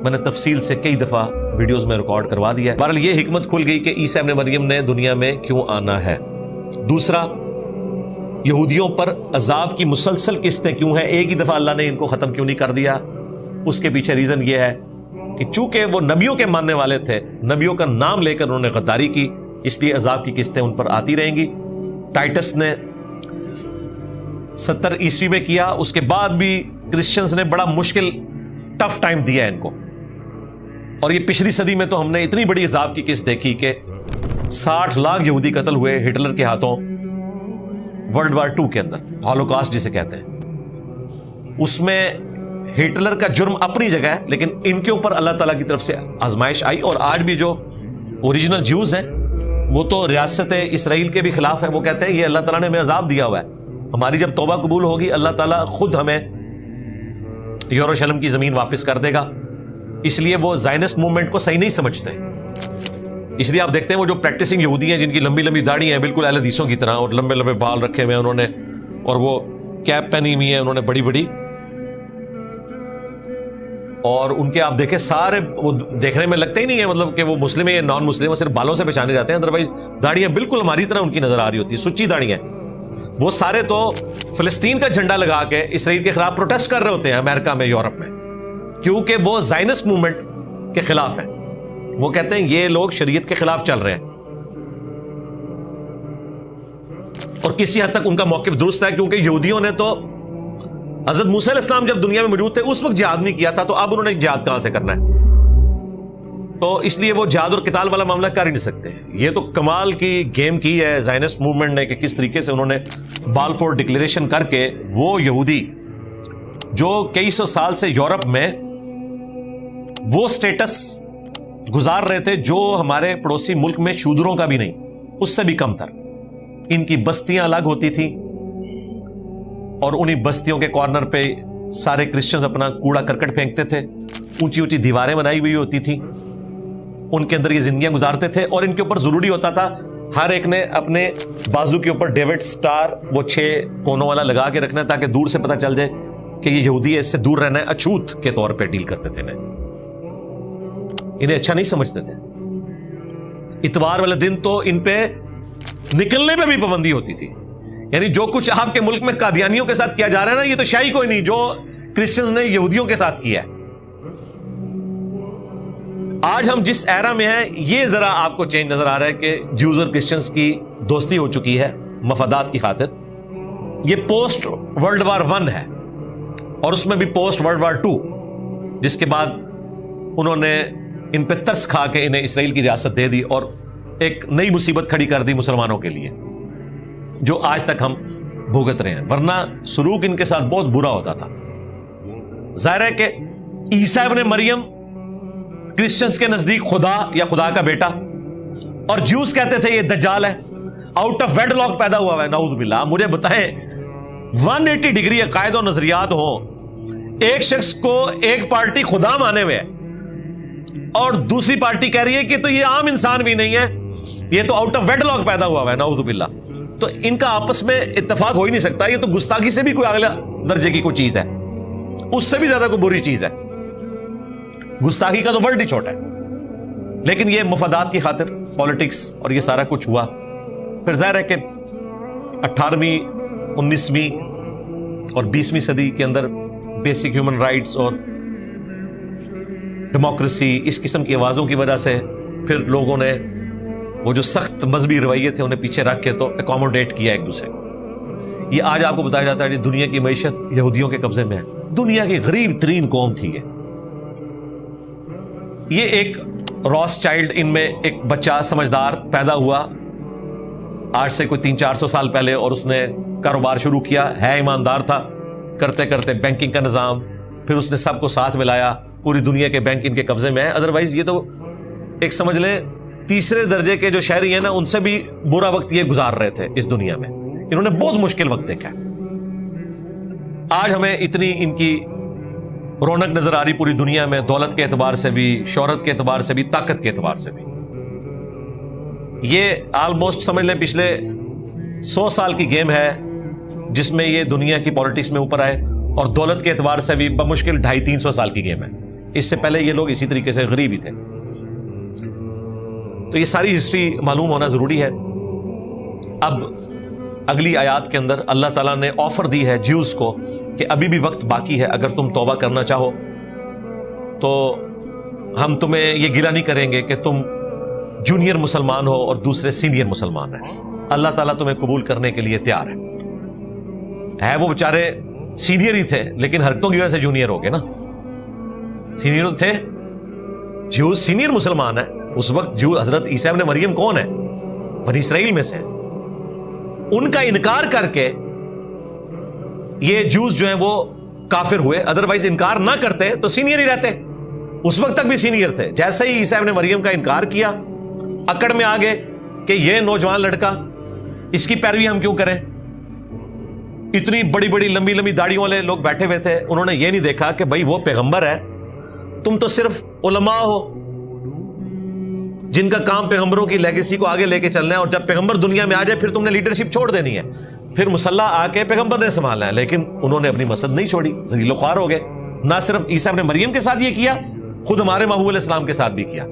میں نے تفصیل سے کئی دفعہ ویڈیوز میں ریکارڈ کروا دیا ہے۔ بہرحال یہ حکمت کھل گئی کہ عیسیٰ ابن مریم نے دنیا میں کیوں آنا ہے۔ دوسرا، یہودیوں پر عذاب کی مسلسل قسطیں کیوں ہیں، ایک ہی دفعہ اللہ نے ان کو ختم کیوں نہیں کر دیا؟ اس کے پیچھے ریزن یہ ہے کہ چونکہ وہ نبیوں کے ماننے والے تھے، نبیوں کا نام لے کر انہوں نے غداری کی، اس لیے عذاب کی قسطیں ان پر آتی رہیں گی۔ ٹائٹس نے 70 عیسوی میں کیا، اس کے بعد بھی کرسچنز نے بڑا مشکل ٹف ٹائم دیا ان کو، اور یہ پچھلی صدی میں تو ہم نے اتنی بڑی عذاب کی قسط دیکھی کہ 60 لاکھ یہودی قتل ہوئے ہٹلر کے ہاتھوں ورلڈ وار 2 کے اندر، ہولوکاسٹ جسے کہتے ہیں۔ اس میں ہٹلر کا جرم اپنی جگہ ہے، لیکن ان کے اوپر اللہ تعالیٰ کی طرف سے آزمائش آئی، اور آج بھی جو اوریجنل جیوز ہیں وہ تو ریاست اسرائیل کے بھی خلاف ہیں، وہ کہتے ہیں یہ اللہ تعالیٰ نے ہمیں عذاب دیا ہوا ہے، ہماری جب توبہ قبول ہوگی اللہ تعالیٰ خود ہمیں یروشلم کی زمین واپس کر دے گا۔ اس لیے وہ زائنسٹ موومنٹ کو صحیح نہیں سمجھتے، اس لیے آپ دیکھتے ہیں وہ جو پریکٹسنگ یہودی ہیں جن کی لمبی لمبی داڑھی ہیں بالکل اہل حدیثوں کی طرح، اور لمبے لمبے بال رکھے ہوئے ہیں انہوں نے، اور وہ کیپ پہنی ہوئی ہے انہوں نے بڑی بڑی، اور ان کے آپ دیکھیں سارے وہ دیکھنے میں لگتے ہی نہیں ہے مطلب کہ وہ مسلم ہے یا نان مسلم ہے، صرف بالوں سے پہچانے جاتے ہیں، ادروائز داڑیاں بالکل ہماری طرح ان کی نظر آ رہی ہوتی ہے، سچی داڑیاں۔ وہ سارے تو فلسطین کا جھنڈا لگا کے اسرائیل کے خلاف پروٹیسٹ کر رہے ہوتے ہیں امریکہ میں، یورپ میں، کیونکہ وہ زائنسٹ موومنٹ کے خلاف ہیں۔ وہ کہتے ہیں یہ لوگ شریعت کے خلاف چل رہے ہیں، اور کسی حد تک ان کا موقف درست ہے، کیونکہ یہودیوں نے تو حضرت موسیٰ علیہ السلام جب دنیا میں موجود تھے اس وقت جہاد نہیں کیا تھا، تو اب انہوں نے جہاد کہاں سے کرنا ہے؟ تو اس لیے وہ جہاد اور قتال والا معاملہ کر ہی نہیں سکتے۔ یہ تو کمال کی گیم کی ہے زائنسٹ موومنٹ نے کہ کس طریقے سے انہوں نے بالفور ڈکلیریشن کر کے وہ یہودی جو کئی سو سال سے یورپ میں وہ سٹیٹس گزار رہے تھے جو ہمارے پڑوسی ملک میں شودروں کا بھی نہیں، اس سے بھی کم تر، ان کی بستیاں الگ ہوتی تھیں، اور انہی بستیوں کے کارنر پہ سارے کرسچنز اپنا کوڑا کرکٹ پھینکتے تھے، اونچی اونچی دیواریں بنائی ہوئی ہوتی تھیں، ان کے اندر یہ زندگیاں گزارتے تھے، اور ان کے اوپر ضروری ہوتا تھا ہر ایک نے اپنے بازو کے اوپر ڈیوڈ سٹار وہ 6 کونوں والا لگا کے رکھنا تاکہ دور سے پتہ چل جائے کہ یہ یہودی ہے، اس سے دور رہنا ہے، اچھوت کے طور پہ ڈیل کرتے تھے انہیں اچھا نہیں سمجھتے تھے۔ اتوار والے دن تو ان پہ نکلنے پہ بھی پابندی ہوتی تھی، یعنی جو کچھ آپ کے ملک میں قادیانیوں کے ساتھ کیا جا رہا ہے نا، یہ تو شاہی کوئی نہیں جو کرسچنز نے یہودیوں کے ساتھ کیا ہے۔ آج ہم جس ایرا میں ہیں یہ ذرا آپ کو چینج نظر آ رہا ہے کہ جوز اور کرسچنز کی دوستی ہو چکی ہے مفادات کی خاطر۔ یہ پوسٹ ورلڈ وار 1 ہے، اور اس میں بھی پوسٹ ورلڈ وار 2، جس کے بعد انہوں نے ان پہ ترس کھا کے انہیں اسرائیل کی ریاست دے دی اور ایک نئی مصیبت کھڑی کر دی مسلمانوں کے لیے، جو آج تک ہم بھگت رہے ہیں، ورنہ سلوک ان کے ساتھ بہت برا ہوتا تھا۔ ظاہر ہے کہ عیسیٰ ابن مریم کرسچنز کے نزدیک خدا یا خدا کا بیٹا، اور جوز کہتے تھے یہ دجال ہے، آؤٹ آف ویڈ لاک پیدا ہوا ہے، نعوذ باللہ۔ مجھے بتائیں 180 ڈگری عقائد و نظریات ہوں، ایک شخص کو ایک پارٹی خدا مانے ہوئے ہے اور دوسری پارٹی کہہ رہی ہے کہ تو یہ عام انسان بھی نہیں ہے، یہ تو آؤٹ آف ویڈ لاک پیدا ہوا ہے، نعوذ باللہ۔ تو ان کا آپس میں اتفاق ہو ہی نہیں سکتا، یہ تو گستاخی سے بھی کوئی اگلا درجے کی کوئی چیز ہے، اس سے بھی زیادہ کوئی بری چیز ہے۔ گستاخی کا تو ورڈ ہی چھوٹا ہے، لیکن یہ مفادات کی خاطر پالیٹکس اور یہ سارا کچھ ہوا۔ پھر ظاہر ہے کہ 18ویں 19ویں اور 20ویں صدی کے اندر بیسک ہیومن رائٹس اور ڈیموکریسی اس قسم کی آوازوں کی وجہ سے پھر لوگوں نے وہ جو سخت مذہبی رویے تھے انہیں پیچھے رکھ کے تو اکوموڈیٹ کیا ایک دوسرے کو۔ یہ آج آپ کو بتایا جاتا ہے کہ دنیا کی معیشت یہودیوں کے قبضے میں ہے، دنیا کی غریب ترین قوم تھی یہ ایک راس چائلڈ، ان میں ایک بچہ سمجھدار پیدا ہوا آج سے کوئی 300-400 سال پہلے، اور اس نے کاروبار شروع کیا، ہے ایماندار تھا، کرتے کرتے بینکنگ کا نظام، پھر اس نے سب کو ساتھ ملایا، پوری دنیا کے بینک ان کے قبضے میں ہے۔ ادروائز یہ تو ایک سمجھ لیں تیسرے درجے کے جو شہری ہیں نا، ان سے بھی برا وقت یہ گزار رہے تھے اس دنیا میں، انہوں نے بہت مشکل وقت دیکھا ہے۔ آج ہمیں اتنی ان کی رونق نظر آ رہی پوری دنیا میں، دولت کے اعتبار سے بھی، شہرت کے اعتبار سے بھی، طاقت کے اعتبار سے بھی۔ یہ آلموسٹ سمجھ لیں پچھلے 100 سال کی گیم ہے جس میں یہ دنیا کی پالیٹکس میں اوپر آئے، اور دولت کے اعتبار سے بھی بمشکل 250-300 سال کی گیم ہے۔ اس سے پہلے یہ لوگ اسی طریقے سے غریب ہی تھے۔ تو یہ ساری ہسٹری معلوم ہونا ضروری ہے۔ اب اگلی آیات کے اندر اللہ تعالیٰ نے آفر دی ہے جیوز کو کہ ابھی بھی وقت باقی ہے، اگر تم توبہ کرنا چاہو تو ہم تمہیں یہ گلہ نہیں کریں گے کہ تم جونیئر مسلمان ہو اور دوسرے سینئر مسلمان ہیں۔ اللہ تعالیٰ تمہیں قبول کرنے کے لیے تیار ہے۔ وہ بیچارے سینئر ہی تھے لیکن حرکتوں کی وجہ سے جونیئر ہو گئے نا۔ سینئر تھے، جیوز سینئر مسلمان ہیں اس وقت۔ جو حضرت عیسیٰ ابن مریم کون ہے؟ بنی اسرائیل میں سے ہیں۔ ان کا انکار کر کے یہ جوز جو ہیں وہ کافر ہوئے، ادروائز انکار نہ کرتے تو سینئر ہی رہتے، اس وقت تک بھی سینئر تھے۔ جیسے ہی عیسیٰ ابن مریم کا انکار کیا، اکڑ میں آ گئے کہ یہ نوجوان لڑکا، اس کی پیروی ہم کیوں کریں۔ اتنی بڑی بڑی لمبی لمبی داڑھیوں والے لوگ بیٹھے ہوئے تھے، انہوں نے یہ نہیں دیکھا کہ بھائی وہ پیغمبر ہے، تم تو صرف علماء ہو جن کا کام پیغمبروں کی لیگیسی کو آگے لے کے چلنا ہے، اور جب پیغمبر دنیا میں آ جائے پھر تم نے لیڈرشپ چھوڑ دینی ہے، پھر مسلح آ کے پیغمبر نے سنبھالنا ہے۔ لیکن انہوں نے اپنی مسجد نہیں چھوڑی، ذلیل و خوار ہو گئے۔ نہ صرف عیسیٰ ابن مریم کے ساتھ یہ کیا، خود ہمارے محبوب علیہ السلام کے ساتھ بھی کیا۔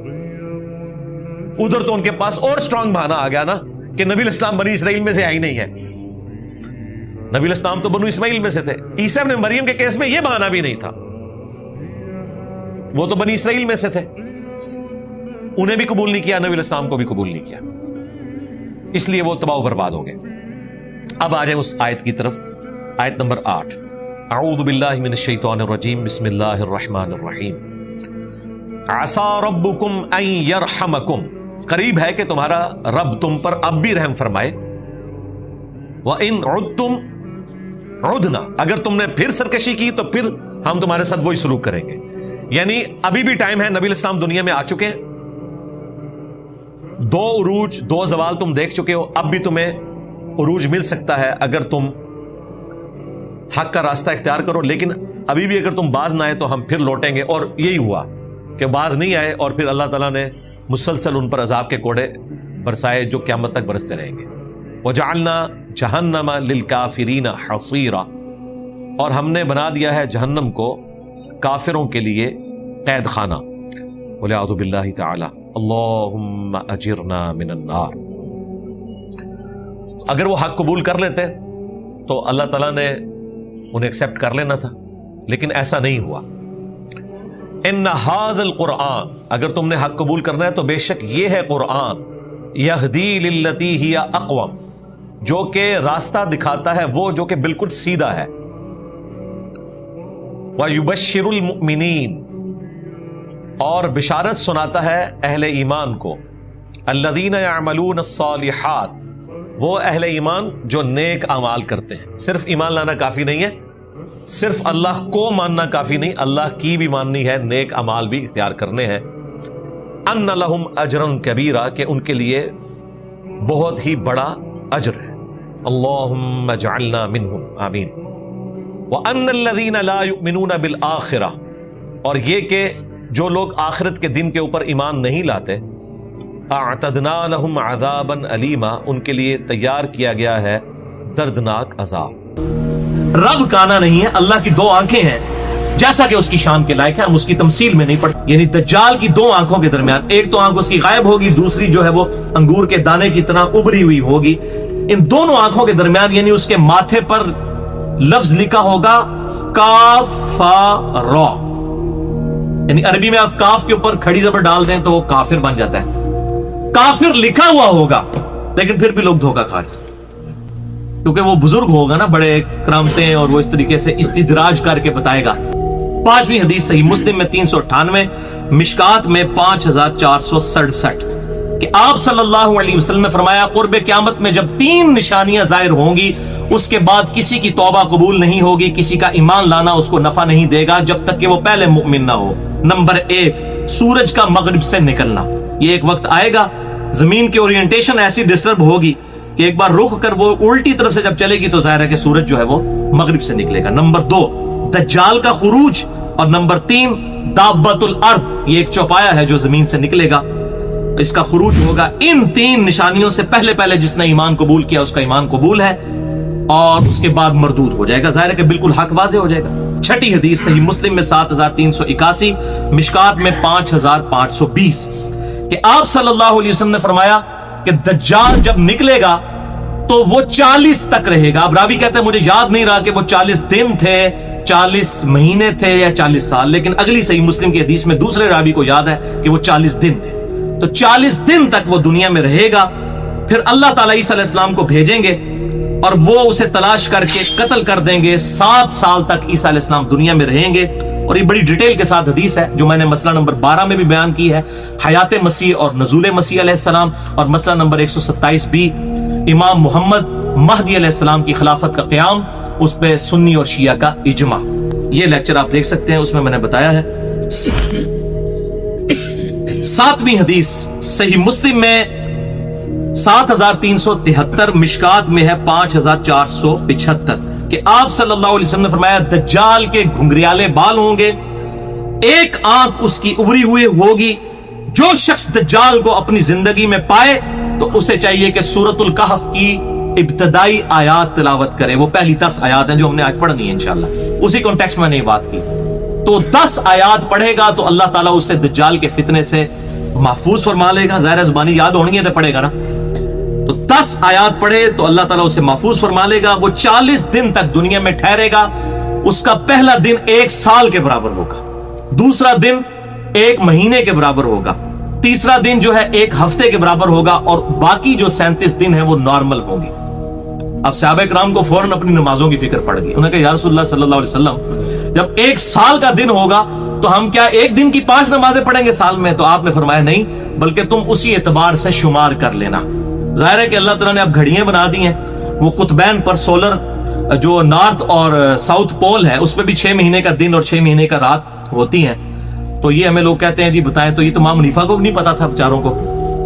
ادھر تو ان کے پاس اور سٹرونگ بہانہ آ گیا نا کہ نبی علیہ السلام بنی اسرائیل میں سے آئی نہیں ہے، نبی علیہ السلام تو بنو اسماعیل میں سے تھے۔ عیسیٰ ابن مریم کے کیس میں یہ بہانہ بھی نہیں تھا، وہ تو بنی اسرائیل میں سے تھے، انہیں بھی قبول نہیں کیا، نبی علیہ السلام کو بھی قبول نہیں کیا، اس لیے وہ تباہ و برباد ہو گئے۔ اب آ جائیں اس آیت کی طرف، آیت نمبر 8۔ اعوذ باللہ من الشیطان الرجیم، بسم اللہ الرحمن الرحیم۔ عسى ربکم ان یرحمکم، قریب ہے کہ تمہارا رب تم پر اب بھی رحم فرمائے۔ وَإِنْ عُدْتُمْ عُدْنَا، اگر تم نے پھر سرکشی کی تو پھر ہم تمہارے ساتھ وہی سلوک کریں گے۔ یعنی ابھی بھی ٹائم ہے، نبی علیہ السلام دنیا میں آ چکے ہیں، 2 عروج 2 زوال تم دیکھ چکے ہو، اب بھی تمہیں عروج مل سکتا ہے اگر تم حق کا راستہ اختیار کرو، لیکن ابھی بھی اگر تم باز نہ آئے تو ہم پھر لوٹیں گے. اور یہی ہوا کہ باز نہیں آئے اور پھر اللہ تعالیٰ نے مسلسل ان پر عذاب کے کوڑے برسائے جو قیامت تک برستے رہیں گے. وَجَعَلْنَا جَهَنَّمَ لِلْكَافِرِينَ حَصِيرًا، اور ہم نے بنا دیا ہے جہنم کو کافروں کے لیے قید خانہ. وَلِعَوْذُ بِاللَّهِ تَعَالَى اللَّهُمَّ أَجِرْنَا مِنَ النَّارِ. اگر وہ حق قبول کر لیتے تو اللہ تعالیٰ نے انہیں ایکسیپٹ کر لینا تھا، لیکن ایسا نہیں ہوا. ان ھذا القرآن، اگر تم نے حق قبول کرنا ہے تو بے شک یہ ہے قرآن، یہدی للتی ہی اقوم، جو کہ راستہ دکھاتا ہے وہ جو کہ بالکل سیدھا ہے. ویبشر المؤمنین، اور بشارت سناتا ہے اہل ایمان کو. الذین یعملون الصالحات، وہ اہل ایمان جو نیک اعمال کرتے ہیں. صرف ایمان لانا کافی نہیں ہے، صرف اللہ کو ماننا کافی نہیں، اللہ کی بھی ماننی ہے، نیک اعمال بھی اختیار کرنے ہیں. ان لہم اجرا کبیرا، کہ ان کے لیے بہت ہی بڑا اجر ہے. اللہم اجعلنا منہم، آمین. وان الذین لا یؤمنون بالآخرہ، اور یہ کہ جو لوگ آخرت کے دن کے اوپر ایمان نہیں لاتے، اعتدنا لہم عذابا علیما، ان کے لیے تیار کیا گیا ہے دردناک عذاب. رب کانا نہیں ہے، اللہ کی دو آنکھیں ہیں جیسا کہ اس کی شان کے لائق ہے. ہم اس کی تمثیل میں نہیں پڑھتے. یعنی دجال کی دو آنکھوں کے درمیان، ایک تو آنکھ اس کی غائب ہوگی، دوسری جو ہے وہ انگور کے دانے کی طرح ابری ہوئی ہوگی. ان دونوں آنکھوں کے درمیان یعنی اس کے ماتھے پر لفظ لکھا ہوگا کافر، یعنی عربی میں آپ کاف کے اوپر کھڑی زبر ڈال دیں تو وہ کافر بن جاتا ہے. کافر لکھا ہوا ہوگا، لیکن پھر بھی لوگ دھوکہ کھا رہے، کیونکہ وہ بزرگ ہوگا نا، بڑے کرامتیں، اور وہ اس طریقے سے استدراج کر کے بتائے گا. 5ویں حدیث صحیح مسلم میں 398، مشکات میں 5467، کہ آپ صلی اللہ علیہ وسلم نے فرمایا قرب قیامت میں جب 3 نشانیاں ظاہر ہوں گی، اس کے بعد کسی کی توبہ قبول نہیں ہوگی، کسی کا ایمان لانا اس کو نفع نہیں دے گا جب تک کہ وہ پہلے مؤمن نہ ہو. نمبر 1، سورج کا مغرب سے نکلنا. یہ ایک وقت آئے گا زمین کی اورینٹیشن ایسی ڈسٹرب ہوگی کہ ایک بار رخ کر وہ الٹی طرف سے جب چلے گی تو ظاہر ہے کہ سورج جو ہے وہ مغرب سے نکلے گا. نمبر 2، دجال کا خروج. اور نمبر 3، دابۃ الارض، یہ ایک چوپایا ہے جو زمین سے نکلے گا، اس کا خروج ہوگا. ان 3 نشانیوں سے پہلے جس نے ایمان قبول کیا اس کا ایمان قبول ہے، اور اس کے بعد مردود ہو جائے گا. ظاہر ہے کہ بالکل حق واضح ہو جائے گا. 6ٹھی حدیث صحیح مسلم میں 7381، مشکات میں 5520، کہ آپ صلی اللہ علیہ وسلم نے فرمایا کہ دجال جب نکلے گا تو وہ 40 تک رہے گا. اب راوی کہتے ہیں مجھے یاد نہیں رہا کہ وہ 40 دن تھے، 40 مہینے تھے یا 40 سال، لیکن اگلی صحیح مسلم کی حدیث میں دوسرے راوی کو یاد ہے کہ وہ 40 دن تھے. تو 40 دن تک وہ دنیا میں رہے گا. پھر اللہ تعالیٰ عیسیٰ علیہ السلام کو بھیجیں گے اور وہ اسے تلاش کر کے قتل کر دیں گے. 7 سال تک عیسیٰ علیہ السلام دنیا میں رہیں گے. اور یہ بڑی ڈیٹیل کے ساتھ حدیث ہے جو میں نے مسئلہ نمبر 12 میں بھی بیان کی ہے، حیات مسیح اور نزول مسیح علیہ السلام. اور مسئلہ نمبر 127 بھی امام محمد مہدی علیہ السلام کی خلافت کا قیام، اس پہ سنی اور شیعہ کا اجماع. یہ لیکچر آپ دیکھ سکتے ہیں، اس میں نے بتایا ہے. 7ویں حدیث صحیح مسلم میں 7373، مشکات میں ہے 5475، کہ آپ صلی اللہ علیہ وسلم نے فرمایا دجال کے گھنگریالے بال ہوں گے، ایک آنکھ اس کی ابری ہوئی ہوگی. جو شخص دجال کو اپنی زندگی میں پائے تو اسے چاہیے کہ سورۃ الکہف کی ابتدائی آیات تلاوت کرے. وہ پہلی 10 آیات ہیں جو ہم نے آج پڑھنی ہے انشاءاللہ، اسی کانٹیکسٹ میں نے یہ بات کی. تو 10 آیات پڑھے گا تو اللہ تعالیٰ اسے دجال کے فتنے سے محفوظ فرما لے گا. ظاہر زبانی یاد ہونی ہے تو پڑھے گا نا. تو 10 آیات پڑھے تو اللہ تعالیٰ اسے محفوظ فرما لے گا. وہ 40 دن تک دنیا میں ٹھہرے گا. اس کا پہلا دن 1 سال کے برابر ہوگا، دوسرا دن 1 مہینے کے برابر ہوگا، تیسرا دن جو ہے 1 ہفتے کے برابر ہوگا، اور باقی جو 37 دن ہیں وہ نارمل ہوں گے. اب صحابہ کرام کو فوراً اپنی نمازوں کی فکر پڑ گئی. انہوں نے کہا یا رسول اللہ صلی اللہ علیہ وسلم جب 1 سال کا دن ہوگا تو ہم کیا 1 دن کی 5 نمازیں پڑھیں گے سال میں؟ تو آپ نے فرمایا نہیں، بلکہ تم اسی اعتبار سے شمار کر لینا. ظاہر ہے کہ اللہ تعالیٰ نے اب گھڑیاں بنا دی ہیں، وہ قطبین پر سولر جو نارتھ اور ساؤتھ پول ہے اس پہ بھی 6 مہینے کا دن اور 6 مہینے کا رات ہوتی ہیں. تو یہ ہمیں لوگ کہتے ہیں جی بتائیں، تو یہ تو امام حنیفہ کو نہیں پتا تھا بیچاروں کو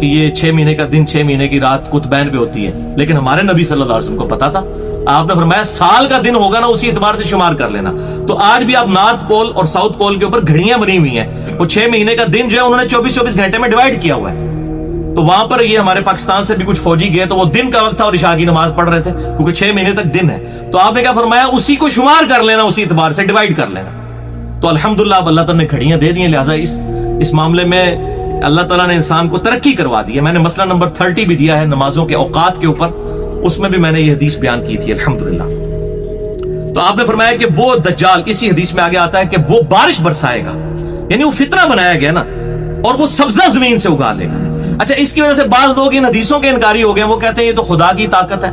کہ یہ 6 مہینے کا دن 6 مہینے کی رات قطبین پہ ہوتی ہے، لیکن ہمارے نبی صلی اللہ علیہ وسلم کو پتا تھا. آپ نے فرمایا سال کا دن ہوگا نا اسی اعتبار سے شمار کر لینا. تو آج بھی آپ نارتھ پول اور ساؤتھ پول کے اوپر گھڑیاں بنی ہوئی ہیں, وہ 6 مہینے کا دن جو ہے انہوں نے 24 گھنٹے میں ڈیوائیڈ کیا ہوا ہے. تو وہاں پر یہ ہمارے پاکستان سے بھی کچھ فوجی گئے تو وہ دن کا وقت تھا اور عشاء کی نماز پڑھ رہے تھے, کیونکہ 6 مہینے تک دن ہے. تو آپ نے کیا فرمایا, اسی کو شمار کر لینا, اسی اعتبار سے ڈیوائیڈ کر لینا. تو الحمدللہ اب اللہ تعالیٰ نے گھڑیاں دے دی ہیں, لہٰذا اس معاملے میں اللہ تعالیٰ نے انسان کو ترقی کروا دی ہے. میں نے مسئلہ نمبر 30 بھی دیا ہے نمازوں کے اوقات کے اوپر, اس میں بھی میں نے یہ حدیث بیان کی تھی الحمدللہ. تو آپ نے فرمایا کہ وہ دجال, اسی حدیث میں آگے آتا ہے کہ وہ بارش برسائے گا, یعنی وہ فتنہ بنایا گیا نا, اور وہ سبزہ زمین سے اگا لے گا. اچھا, اس کی وجہ سے بعض لوگ ان حدیثوں کے انکاری ہو گئے, وہ کہتے ہیں یہ تو خدا کی طاقت ہے.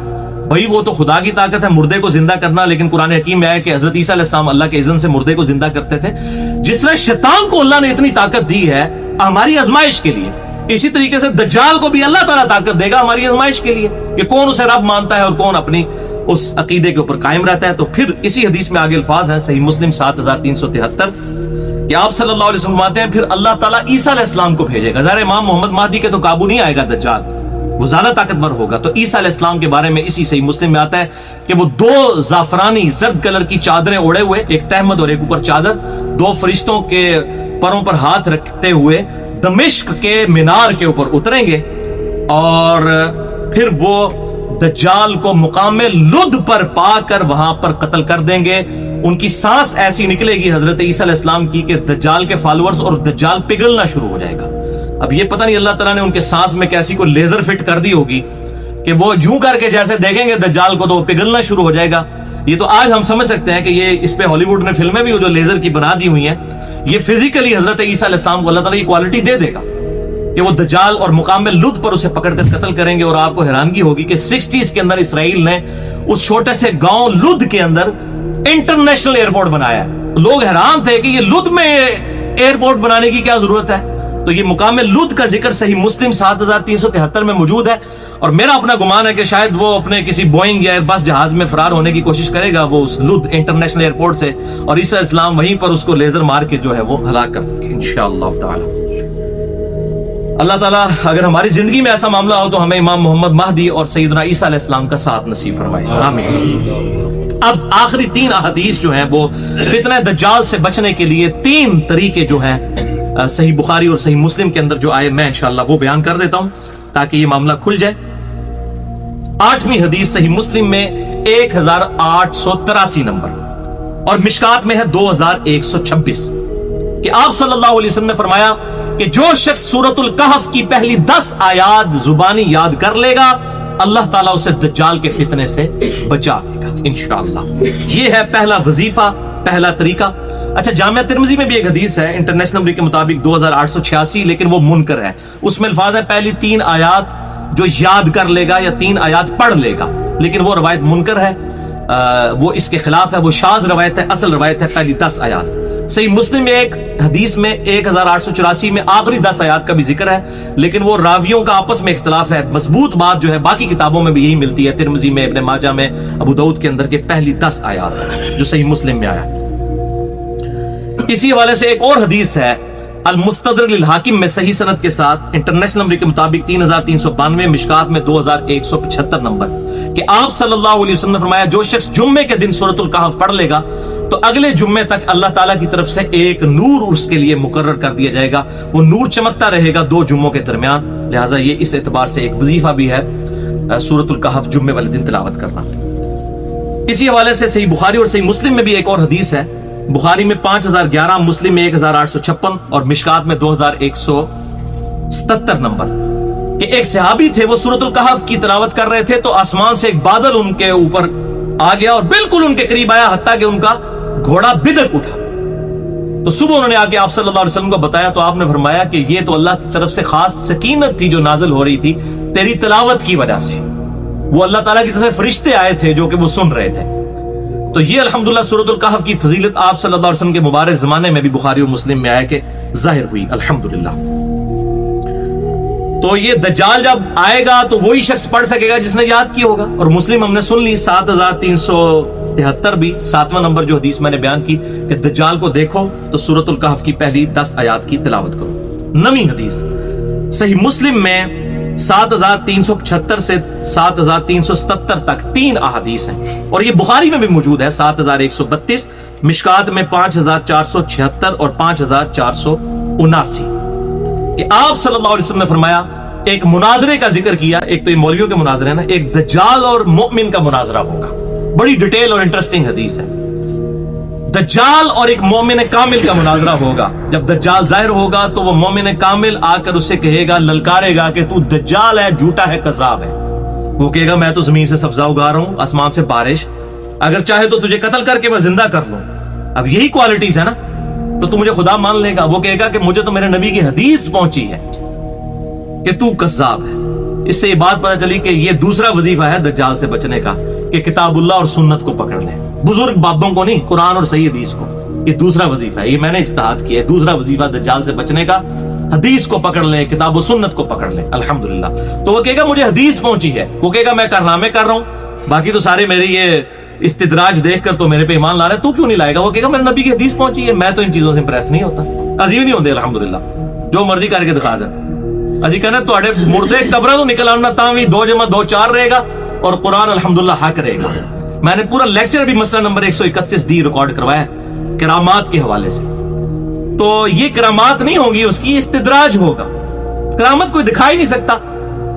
بھائی وہ تو خدا کی طاقت ہے مردے کو زندہ کرنا, لیکن قرآن حکیم میں آیا کہ حضرت عیسیٰ علیہ السلام اللہ کے اذن سے مردے کو زندہ کرتے تھے. جس طرح شیطان کو اللہ نے اتنی طاقت دی ہے ہماری آزمائش کے لیے, اسی طریقے سے دجال کو بھی اللہ تعالیٰ طاقت دے گا ہماری آزمائش کے لیے کہ کون اسے رب مانتا ہے اور کون اپنی اس عقیدے کے اوپر قائم رہتا ہے. تو پھر اسی حدیث میں آگے الفاظ ہیں صحیح مسلم 7373 کہ آپ صلی اللہ علیہ وسلم فرماتے ہیں پھر اللہ تعالیٰ عیسیٰ علیہ السلام کو بھیجے گا. ظاہر امام محمد مہدی کے تو قابو نہیں آئے گا دجال, وہ زیادہ طاقتور ہوگا. تو عیسیٰ علیہ السلام کے بارے میں اسی صحیح مسلم میں آتا ہے کہ وہ 2 زعفرانی زرد کلر کی چادریں اوڑے ہوئے, ایک تہمد اور ایک اوپر چادر, 2 فرشتوں کے پروں پر ہاتھ رکھتے ہوئے دمشق کے مینار کے اوپر اتریں گے, اور پھر وہ دجال کو مقام لد پر پا کر وہاں پر قتل کر دیں گے. ان کی سانس ایسی نکلے گی حضرت عیسیٰ علیہ السلام کی کہ دجال کے فالورز اور دجال پگھلنا شروع ہو جائے گا. اب یہ پتہ نہیں اللہ تعالیٰ نے ان کے سانس میں کیسی کوئی لیزر فٹ کر دی ہوگی کہ وہ یوں کر کے جیسے دیکھیں گے دجال کو تو وہ پگھلنا شروع ہو جائے گا. یہ تو آج ہم سمجھ سکتے ہیں کہ یہ اس پہ ہالی ووڈ نے فلمیں بھی جو لیزر کی بنا دی ہوئی ہیں, یہ فزیکلی حضرت عیسیٰ علیہ السلام کو اللہ تعالیٰ یہ کوالٹی دے دے گا کہ وہ دجال اور مقام لد پر اسے پکڑ کر قتل کریں گے. اور آپ کو حیرانگی ہوگی کہ 60s کے اندر اسرائیل نے اس چھوٹے سے گاؤں لد کے اندر انٹرنیشنل ایئرپورٹ بنایا ہے. لوگ حیران تھے کہ یہ لد میں ایئرپورٹ بنانے کی کیا ضرورت ہے. تو یہ مقام لد کا ذکر صحیح مسلم 7373 میں موجود ہے, اور میرا اپنا گمان ہے کہ شاید وہ اپنے کسی بوئنگ یا بس جہاز میں فرار ہونے کی کوشش کرے گا وہ اس لد انٹرنیشنل ایئرپورٹ سے, اور عیسیٰ اسلام وہیں پر اس کو لیزر مار کے جو ہے وہ ہلاک کر دیں گے انشاءاللہ تعالی. اللہ تعالیٰ اگر ہماری زندگی میں ایسا معاملہ ہو تو ہمیں امام محمد مہدی اور سیدنا عیسیٰ علیہ السلام کا ساتھ نصیب فرمائے, آمین. اب آخری 3 احادیث جو ہیں وہ فتنہ دجال سے بچنے کے لیے 3 طریقے جو ہیں صحیح بخاری اور صحیح مسلم کے اندر جو آئے, میں انشاءاللہ وہ بیان کر دیتا ہوں تاکہ یہ معاملہ کھل جائے. 8ویں حدیث صحیح مسلم میں 1883 نمبر, اور مشکات میں ہے 2126 کہ آپ صلی اللہ علیہ وسلم نے فرمایا کہ جو شخص سورۃ الکہف کی پہلی 10 آیات زبانی یاد کر لے گا اللہ تعالیٰ اسے دجال کے فتنے سے بچا دے گا انشاءاللہ. یہ ہے پہلا وظیفہ, پہلا طریقہ. اچھا, جامعہ ترمذی میں بھی ایک حدیث ہے انٹرنیشنل نمبر کے مطابق 2886, لیکن وہ منکر ہے. اس میں الفاظ ہے پہلی 3 آیات جو یاد کر لے گا یا 3 آیات پڑھ لے گا, لیکن وہ روایت منکر ہے, وہ اس کے خلاف ہے, وہ شاذ روایت ہے. اصل روایت ہے پہلی 10 آیات. صحیح مسلم میں ایک حدیث میں 1884 میں آخری 10 آیات کا بھی ذکر ہے, لیکن وہ راویوں کا آپس میں اختلاف ہے. مضبوط بات جو ہے باقی کتابوں میں بھی یہی ملتی ہے, ترمذی میں, ابن ماجہ میں, ابو داؤد کے اندر کے پہلی 10 آیات جو صحیح مسلم میں آیا. اسی حوالے سے ایک اور حدیث ہے المستدرک للحاکم میں صحیح سند کے ساتھ انٹرنیشنل نمبر کے مطابق 3392, مشکات میں 2175 نمبر کہ آپ صلی اللہ علیہ وسلم نے فرمایا جو شخص جمعے کے دن سورۃ الکہف پڑھ لے گا تو اگلے جمعے تک اللہ تعالیٰ کی طرف سے ایک نور اس کے لیے مقرر کر دیا جائے گا. وہ نور چمکتا رہے گا 2 جمعوں کے درمیان. لہٰذا یہ اس اعتبار سے ایک وظیفہ بھی ہے سورۃ الکہف جمعے والے دن تلاوت کرنا. اسی حوالے سے صحیح بخاری اور صحیح مسلم میں بھی ایک اور حدیث ہے, بخاری میں 5011, مسلم میں 1856 اور مشکات میں 2177 نمبر کہ ایک صحابی تھے, وہ سورۃ الکہف کی تلاوت کر رہے تھے تو آسمان سے ایک بادل ان کے اوپر آ گیا اور بالکل ان کے قریب آیا, حتیٰ کہ ان کا گھوڑا بدک اٹھا. تو صبح انہوں نے آ کے آپ صلی اللہ علیہ وسلم کو بتایا تو آپ نے فرمایا کہ یہ تو اللہ کی طرف سے خاص سکینت تھی جو نازل ہو رہی تھی تیری تلاوت کی وجہ سے. وہ اللہ تعالیٰ کی طرف سے فرشتے آئے تھے جو کہ وہ سن رہے تھے. تو یہ الحمدللہ سورۃ الکہف کی فضیلت آپ صلی اللہ علیہ وسلم کے مبارک زمانے میں بھی بخاری اور مسلم میں آیا کہ ظاہر ہوئی الحمدللہ. تو یہ دجال جب آئے گا تو وہی شخص پڑھ سکے گا جس نے یاد کیا ہوگا. اور مسلم ہم نے سن لی 7373 بھی 7واں نمبر جو حدیث میں نے بیان کی کہ دجال کو دیکھو تو سورۃ الکہف کی پہلی 10 آیات کی تلاوت کرو. 9ویں حدیث صحیح مسلم میں 7376 سے 7377 تک 3 احادیث ہیں، اور یہ بخاری میں بھی موجود ہے 7132، مشکات میں 5476 اور 5479، کہ آپ صلی اللہ علیہ وسلم نے فرمایا، ایک مناظرے کا ذکر کیا، ایک تو یہ مولویوں کے مناظرے ہیں نا، ایک دجال اور مومن کا مناظرہ ہوگا، بڑی ڈیٹیل اور انٹرسٹنگ حدیث ہے۔ دجال اور ایک مومن کامل کا مناظرہ ہوگا۔ جب دجال ظاہر ہوگا تو وہ مومن کامل آ کر اسے کہے گا، للکارے گا کہ تو دجال ہے، جھوٹا ہے، کذاب ہے۔ وہ کہے گا میں تو زمین سے سبزہ اگا رہا ہوں، آسمان سے بارش، اگر چاہے تو تجھے قتل کر کے میں زندہ کر لوں۔ اب یہی کوالٹیز ہے نا، تو تم مجھے خدا مان لے گا۔ وہ کہے گا کہ مجھے تو میرے نبی کی حدیث پہنچی ہے کہ تو کذاب ہے۔ اس سے یہ بات پتہ چلی کہ یہ دوسرا وظیفہ ہے دجال سے بچنے کا، کہ کتاب اللہ اور سنت کو پکڑ لیں، بزرگ بابوں کو نہیں، قرآن اور صحیح حدیث کو۔ یہ دوسرا وظیفہ ہے، یہ میں نے اجتہاد کیا ہے، دوسرا وظیفہ دجال سے بچنے کا، حدیث کو پکڑ لیں، کتاب و سنت کو پکڑ لیں، الحمدللہ۔ تو وہ کہے گا مجھے حدیث پہنچی ہے، وہ کہے گا میں کارنامے کر رہا ہوں، باقی تو سارے میری یہ استدراج دیکھ کر تو میرے پہ ایمان لا رہے ہیں، تو کیوں نہیں لائے گا؟ وہ کہے گا میرے نبی کی حدیث پہنچی ہے، میں تو ان چیزوں سے امپریس نہیں ہوتا، عظیم نہیں ہوتے الحمدللہ، جو مرضی کر کے دکھا دیں۔ اجی کہنا تواڈے مردے قبراں تو نکل آنا تاں وی 2 + 2 4 رہے گا، اور قرآن الحمدللہ حق رہے گا۔ میں نے پورا لیکچر بھی مسئلہ نمبر 131D ریکارڈ کروایا ہے کرامات کے حوالے سے۔ تو یہ کرامات نہیں ہوگی، اس کی استدراج ہوگا۔ کرامت کوئی دکھا ہی نہیں سکتا،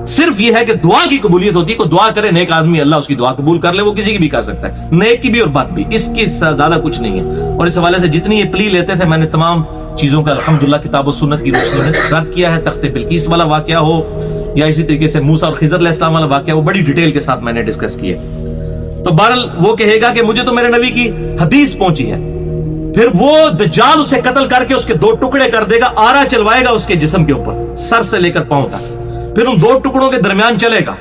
صرف یہ ہے کہ دعا کی قبولیت ہوتی ہے، کوئی دعا کرے نیک آدمی، اللہ اس کی دعا قبول کر لے، وہ کسی کی بھی کر سکتا ہے، نیک کی بھی اور بد بھی، اس کی زیادہ کچھ نہیں ہے۔ اور اس حوالے سے جتنی یہ پلی لیتے تھے میں نے تمام چیزوں کا الحمدللہ کتاب و سنت کی روشنی میں رد کیا ہے۔ تخت بلقیس والا واقعہ ہو یا اسی طریقے سے موسیٰ اور خضر علیہ السلام والا واقعہ، وہ بڑی ڈیٹیل کے ساتھ میں نے ڈسکس کیے۔ تو بہرحال وہ کہے گا کہ مجھے تو میرے نبی کی حدیث پہنچی ہے، پھر وہ دجال اسے قتل کر کے اس کے 2 ٹکڑے کر دے گا، آرا چلوائے گا اس کے جسم کے اوپر، سر سے لے کر پاؤں تک، پھر ان 2 ٹکڑوں کے درمیان چلے گا،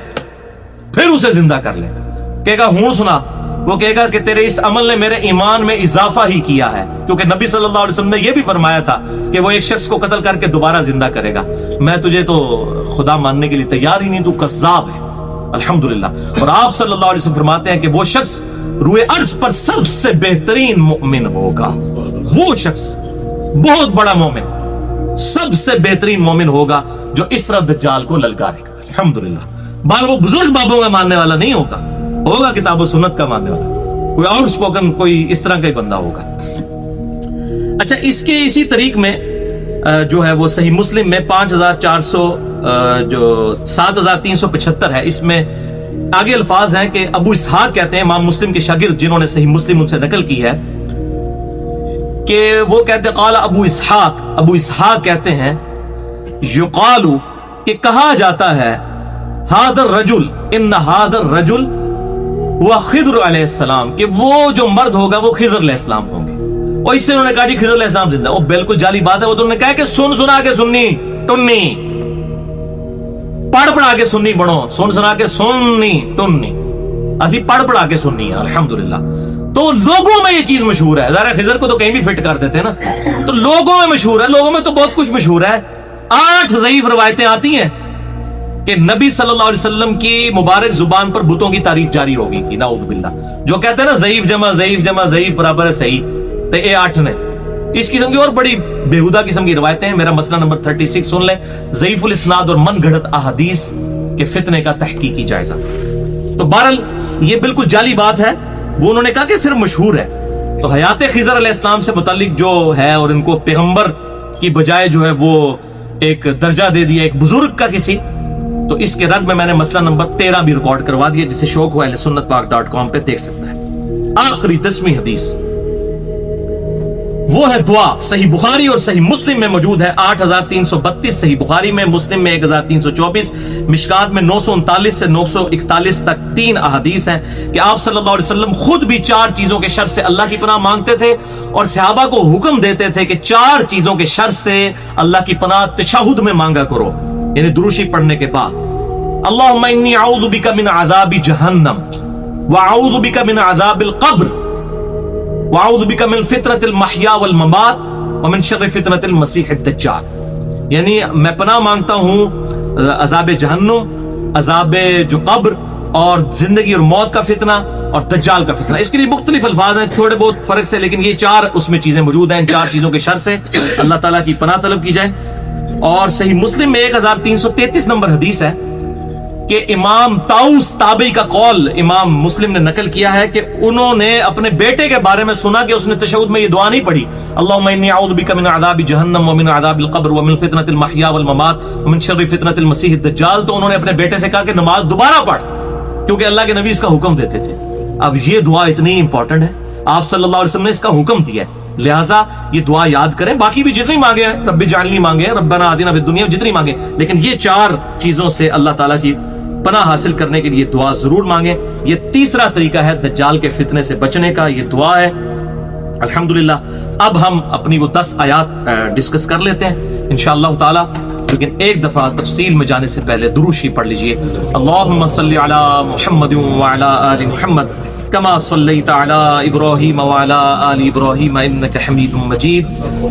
پھر اسے زندہ کر لے گا، کہے گا ہوں سنا۔ وہ کہے گا کہ تیرے اس عمل نے میرے ایمان میں اضافہ ہی کیا ہے، کیونکہ نبی صلی اللہ علیہ وسلم نے یہ بھی فرمایا تھا کہ وہ ایک شخص کو قتل کر کے دوبارہ زندہ کرے گا۔ میں تجھے تو خدا ماننے کے لیے تیار ہی نہیں، تو کذاب ہے الحمدللہ۔ اور آپ صلی اللہ علیہ وسلم فرماتے ہیں کہ وہ شخص روئے ارض پر سب سے بہترین مومن ہوگا، وہ شخص بہت بڑا مومن، سب سے بہترین مومن ہوگا جو اس طرح دجال کو للکارے گا، الحمدللہ۔ بال وہ بزرگ بابوں کا ماننے والا نہیں ہوگا، ہوگا کتاب و سنت کا ماننے والا، کوئی آؤٹ سپوکن کوئی اس طرح کا ہی بندہ ہوگا۔ اچھا، اس کے اسی طریق میں جو ہے وہ صحیح مسلم میں 5400 جو 7375 ہے، اس میں آگے الفاظ ہیں کہ ابو اسحاق کہتے ہیں، امام مسلم کے شاگرد جنہوں نے صحیح مسلم ان سے نقل کی ہے، کہ وہ کہتے ہیں قال ابو اسحاق کہتے ہیں یقال، کہ کہا جاتا ہے ھذا الرجل ان ھذا الرجل وہ خضر علیہ السلام، کہ وہ جو مرد ہوگا وہ خضر علیہ السلام ہوں گے۔ اور اس سے انہوں نے کہا جی خضر علیہ السلام زندہ، وہ بالکل جعلی بات ہے۔ وہ تو انہوں نے کہا کہ سنا کے سننی ٹنی، پڑھا کے سننی بڑھو، سنا کے سننی ٹنی، اسی پڑھا کے سننی ہے الحمدللہ۔ تو لوگوں میں یہ چیز مشہور ہے، ذرا خضر کو تو کہیں بھی فٹ کر دیتے ہیں نا، تو لوگوں میں مشہور ہے، لوگوں میں تو بہت کچھ مشہور ہے۔ 8 ضعیف روایتیں آتی ہیں کہ نبی صلی اللہ علیہ وسلم کی مبارک زبان پر بتوں کی تعریف جاری ہو گئی تھی، نعوذ باللہ۔ جو کہتے ہیں نا ضعیف جمع ضعیف برابر ہے صحیح، تو یہ 8 نے اس قسم کی اور بڑی بےہودہ قسم کی روایتیں ہیں۔ میرا مسئلہ نمبر 36 سن لیں، ضعیف الاسناد اور من گھڑت احادیث کے فتنے کا تحقیقی جائزہ۔ تو بہرحال یہ بالکل جعلی بات ہے، وہ انہوں نے کہا کہ صرف مشہور ہے۔ تو حیات خضر علیہ السلام سے متعلق جو ہے، اور ان کو پیغمبر کی بجائے جو ہے وہ ایک درجہ دے دیا ایک بزرگ کا کسی، تو اس کے رد میں نے مسئلہ نمبر 13 بھی ریکارڈ کروا دیا، جسے شوق ہو اہل سنت پاک .com پہ دیکھ سکتا ہے۔ آخری 10ویں حدیث وہ ہے دعا، صحیح بخاری اور صحیح مسلم میں موجود ہے 8332، صحیح بخاری میں، مسلم میں 1324، مشکات میں 939 سے 941 تک 3 احادیث ہیں کہ آپ صلی اللہ علیہ وسلم خود بھی 4 چیزوں کے شر سے اللہ کی پناہ مانگتے تھے، اور صحابہ کو حکم دیتے تھے کہ 4 چیزوں کے شر سے اللہ کی پناہ تشہد میں مانگا کرو، یعنی دروشی پڑھنے کے بعد۔ اللہم انی اعوذ بک من عذاب جہنم، واعوذ بک من عذاب القبر، واعوذ بک من فتنۃ المحیا والممات، ومن شر فتنۃ المسیح الدجال، یعنی میں پناہ مانگتا ہوں عذاب جہنم، عذاب جو قبر، اور زندگی اور موت کا فتنہ، اور دجال کا فتنہ۔ اس کے لیے مختلف الفاظ ہیں تھوڑے بہت فرق سے، لیکن یہ 4 اس میں چیزیں موجود ہیں۔ ان 4 چیزوں کے شر سے اللہ تعالیٰ کی پناہ طلب کی جائے۔ اور صحیح مسلم میں 1333 نمبر حدیث ہے کہ امام طاؤس تابعی کا قول امام مسلم نے نقل کیا ہے کہ انہوں نے اپنے بیٹے کے بارے میں سنا کہ اس نے تشہد میں یہ دعا نہیں پڑھی، اللہم انی اعوذ بک من عذاب جہنم ومن عذاب القبر ومن فتنۃ المحیا والممات ومن شر فتنۃ المسیح الدجال، تو انہوں نے اپنے بیٹے سے کہا کہ نماز دوبارہ پڑھ، کیونکہ اللہ کے نبی اس کا حکم دیتے تھے۔ اب یہ دعا اتنی امپورٹنٹ ہے، آپ صلی اللہ علیہ وسلم نے اس کا حکم دیا ہے، لہٰذا یہ دعا یاد کریں۔ باقی بھی جتنی مانگے ہیں، رب اجعلنی مانگے، ربنا آتنا فی الدنیا، جتنی مانگے، لیکن یہ 4 چیزوں سے اللہ تعالیٰ کی پناہ حاصل کرنے کے لیے دعا ضرور مانگیں۔ یہ تیسرا طریقہ ہے دجال کے فتنے سے بچنے کا، یہ دعا ہے۔ الحمدللہ اب ہم اپنی وہ 10 آیات ڈسکس کر لیتے ہیں انشاءاللہ تعالی، لیکن ایک دفعہ تفصیل میں جانے سے پہلے درود شریف پڑھ لیجئے۔ اللہم صلی علی محمد وعلی آل محمد کما صلیت علی ابراہیم وعلی آل ابراہیم انک حمید مجید،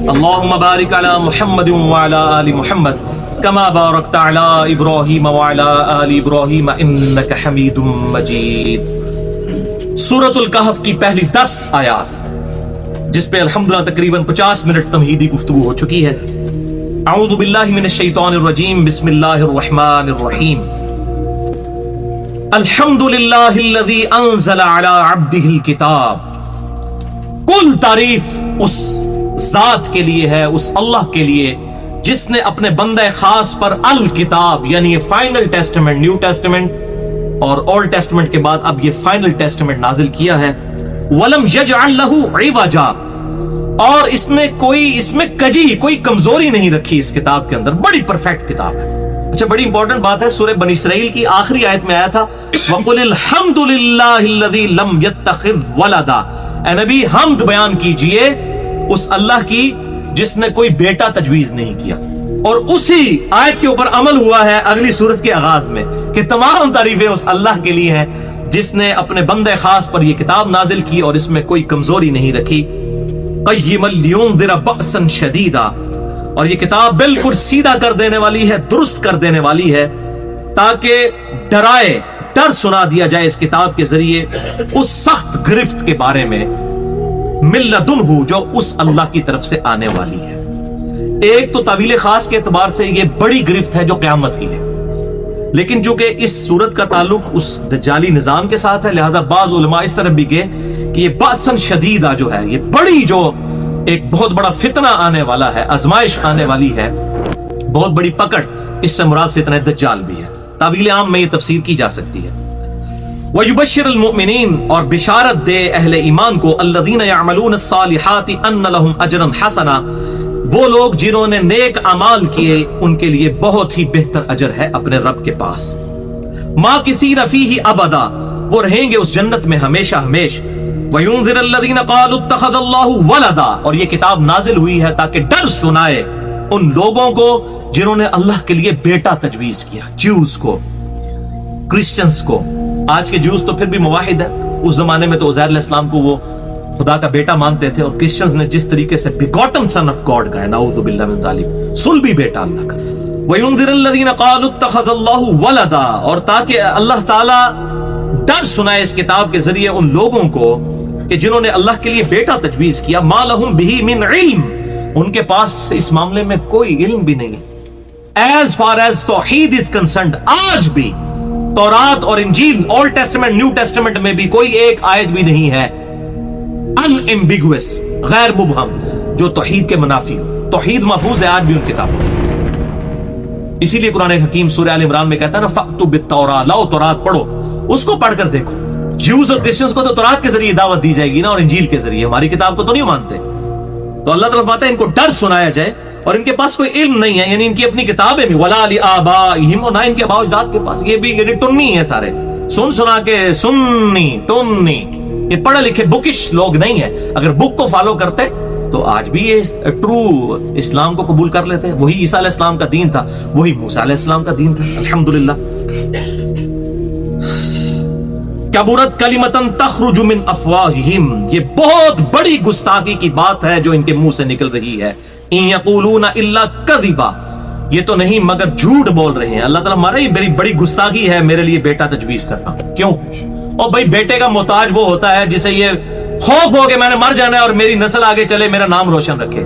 اللہم بارک علی محمد وعلی آل محمد کما بارکت علی ابراہیم وعلی آل ابراہیم انک حمید مجید۔ سورۃ الکہف کی پہلی 10 آیات جس پہ الحمدللہ تقریباً 50 منٹ تمہیدی گفتگو ہو چکی ہے۔ اعوذ باللہ من الشیطان الرجیم، بسم اللہ الرحمن الرحیم۔ الحمدللہ الذی انزل علی عبدہ الکتاب، کل تعریف اس ذات کے لیے ہے، اس اللہ کے لیے جس نے اپنے بندہ خاص پر الکتاب یعنی فائنل ٹیسٹمنٹ، نیو ٹیسٹمنٹ اور اولڈ ٹیسٹمنٹ کے بعد اب یہ فائنل ٹیسٹمنٹ نازل کیا ہے۔ وَلَمْ يَجْعَلْ لَهُ عِوَجًا، اور اس نے اس میں کجی، کوئی کمزوری نہیں رکھی اس کتاب کے اندر، بڑی پرفیکٹ کتاب ہے۔ اچھا، بڑی امپورٹنٹ بات ہے، سورہ بنی اسرائیل کی آخری آیت میں آیا تھا وَقُلِ الْحَمْدُ لِلَّهِ الَّذِي لَمْ يَتَّخِذْ وَلَدًا، اے نبی حمد بیان کیجئے اس اللہ کی جس نے کوئی بیٹا تجویز نہیں کیا، اور اسی آیت کے اوپر عمل ہوا ہے اگلی سورت کے آغاز میں کہ تمام تعریفیں اس اللہ کے لیے ہیں جس نے اپنے بندے خاص پر یہ کتاب نازل کی اور اس میں کوئی کمزوری نہیں رکھی۔ قیما لینذر بأسا شدیدا، اور یہ کتاب بالکل سیدھا کر دینے والی ہے، درست کر دینے والی ہے، تاکہ ڈرائے، ڈر سنا دیا جائے اس کتاب کے ذریعے اس سخت گرفت کے بارے میں، من لدنہ، جو اس اللہ کی طرف سے آنے والی ہے۔ ایک تو تعویل خاص کے اعتبار سے یہ بڑی گرفت ہے جو قیامت کی ہے، لیکن چونکہ اس صورت کا تعلق اس دجالی نظام کے ساتھ ہے، لہذا بعض علماء اس طرف بھی گئے کہ یہ باسن شدیدہ جو ہے، یہ بڑی جو ایک بہت بڑا فتنہ آنے والا ہے، آزمائش آنے والی ہے، بہت بڑی پکڑ، اس سے مراد فتنہ دجال بھی ہے۔ تعویل عام میں یہ تفسیر کی جا سکتی ہے۔ وَيُبَشِّرُ الْمُؤْمِنِينَ، اور بشارت دے اہل ایمان کو، الَّذِينَ يَعْمَلُونَ الصَّالِحَاتِ أَنَّ لَهُمْ أَجْرًا حَسَنًا، وہ لوگ جنہوں نے نیک اعمال کیے ان کے لیے بہت ہی بہتر اجر ہے اپنے رب کے پاس۔ مَاكِثِينَ فِيهِ أَبَدًا، وہ رہیں گے اس جنت میں ہمیشہ ہمیش۔ وَيُنذِرَ الَّذِينَ قَالُوا اتَّخَذَ اللَّهُ وَلَدًا، اور یہ کتاب نازل ہوئی ہے تاکہ ڈر سنائے ان لوگوں کو جنہوں نے اللہ کے لیے بیٹا تجویز کیا، جیوز کو، کرسچنز کو۔ آج کے جیوز تو پھر بھی موحد ہے، اس زمانے میں تو عزیر علیہ السلام کو وہ خدا کا بیٹا مانتے تھے، اور کرسچنز نے جس طریقے سے بیگوٹن سن آف گاڈ کا ہے، نعوذ باللہ من ذالک، صلبی بیٹا اللہ کا۔ وَيُنذِرَ الَّذِينَ قَالُوا اتَّخَذَ اللَّهُ وَلَدًا، اور تاکہ اللہ تعالیٰ ڈر سنائے اس کتاب کے ذریعے ان لوگوں کو کہ جنہوں نے اللہ کے لیے بیٹا تجویز کیا، مَا لَهُم بِهِ مِنْ عِلْم، ان کے پاس اس معاملے میں کوئی علم بھی نہیں ہے۔ ایز فار ایز توحید از کنسرنڈ، آج بھی تورات اور انجیل، اولڈ ٹیسٹمنٹ، نیو ٹیسٹمنٹ میں بھی کوئی ایک آیت بھی نہیں ہے unambiguous، غیر مبہم، جو توحید کے منافی ہو۔ توحید محفوظ ہے آج بھی ان کتابوں میں۔ اسی لیے قرآن حکیم سورہ آل عمران میں کہتا ہے نا فَأْتُوا بِالتَّوْرَاةِ، لاؤ تورات پڑھو، اس کو پڑھ کر دیکھو۔ جیوز اور کرسچنز کو تو تورات کے ذریعے دعوت دی جائے گی نا، اور انجیل کے ذریعے، ہماری کتاب کو تو نہیں مانتے۔ تو اللہ تعالیٰ فرماتا ہے ان کو ڈر سنایا جائے، اور ان کے پاس کوئی علم نہیں ہے، یعنی ان کی اپنی کتابیں بھی، وَلَا لِآبَائِهِمْ، اور نہ ان کے آباء و اجداد کے پاس، یہ بھی یعنی ٹنی ہے سارے، سن سنا کے سننی ٹنی، یہ پڑھے لکھے بکش لوگ نہیں ہیں۔ اگر بک کو فالو کرتے تو آج بھی یہ ٹرو اسلام کو قبول کر لیتے، وہی عیسیٰ علیہ السلام کا دین تھا، وہی موسیٰ علیہ السلام کا دین تھا، الحمدللہ۔ کبرت کلمۃ تخرج من افواہہم، یہ بہت بڑی گستاخی کی بات ہے جو ان کے منہ سے نکل رہی ہے۔ ان یقولون الا کذبا، یہ تو نہیں مگر جھوٹ بول رہے ہیں۔ اللہ تعالیٰ ہمارا میری بڑی گستاخی ہے میرے لیے بیٹا تجویز کرنا۔ کیوں؟ اور بھائی بیٹے کا محتاج وہ ہوتا ہے جسے یہ خوف ہو کہ میں نے مر جانا ہے اور میری نسل آگے چلے، میرا نام روشن رکھے۔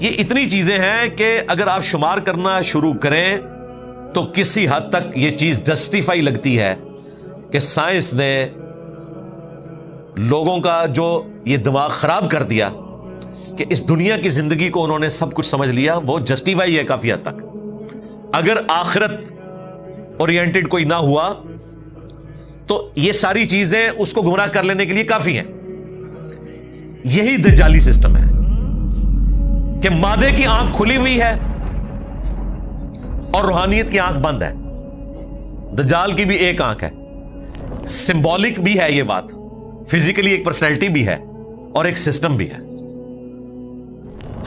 یہ اتنی چیزیں ہیں کہ اگر آپ شمار کرنا شروع کریں تو کسی حد تک یہ چیز جسٹیفائی لگتی ہے کہ سائنس نے لوگوں کا جو یہ دماغ خراب کر دیا کہ اس دنیا کی زندگی کو انہوں نے سب کچھ سمجھ لیا، وہ جسٹیفائی ہے کافی حد تک۔ اگر آخرت اورینٹڈ کوئی نہ ہوا تو یہ ساری چیزیں اس کو گمراہ کر لینے کے لیے کافی ہیں۔ یہی دجالی سسٹم ہے کہ مادے کی آنکھ کھلی ہوئی ہے اور روحانیت کی آنکھ بند ہے۔ دجال کی بھی ایک آنکھ ہے، سمبولک بھی ہے یہ بات، فزیکلی ایک پرسنالٹی بھی ہے اور ایک سسٹم بھی ہے۔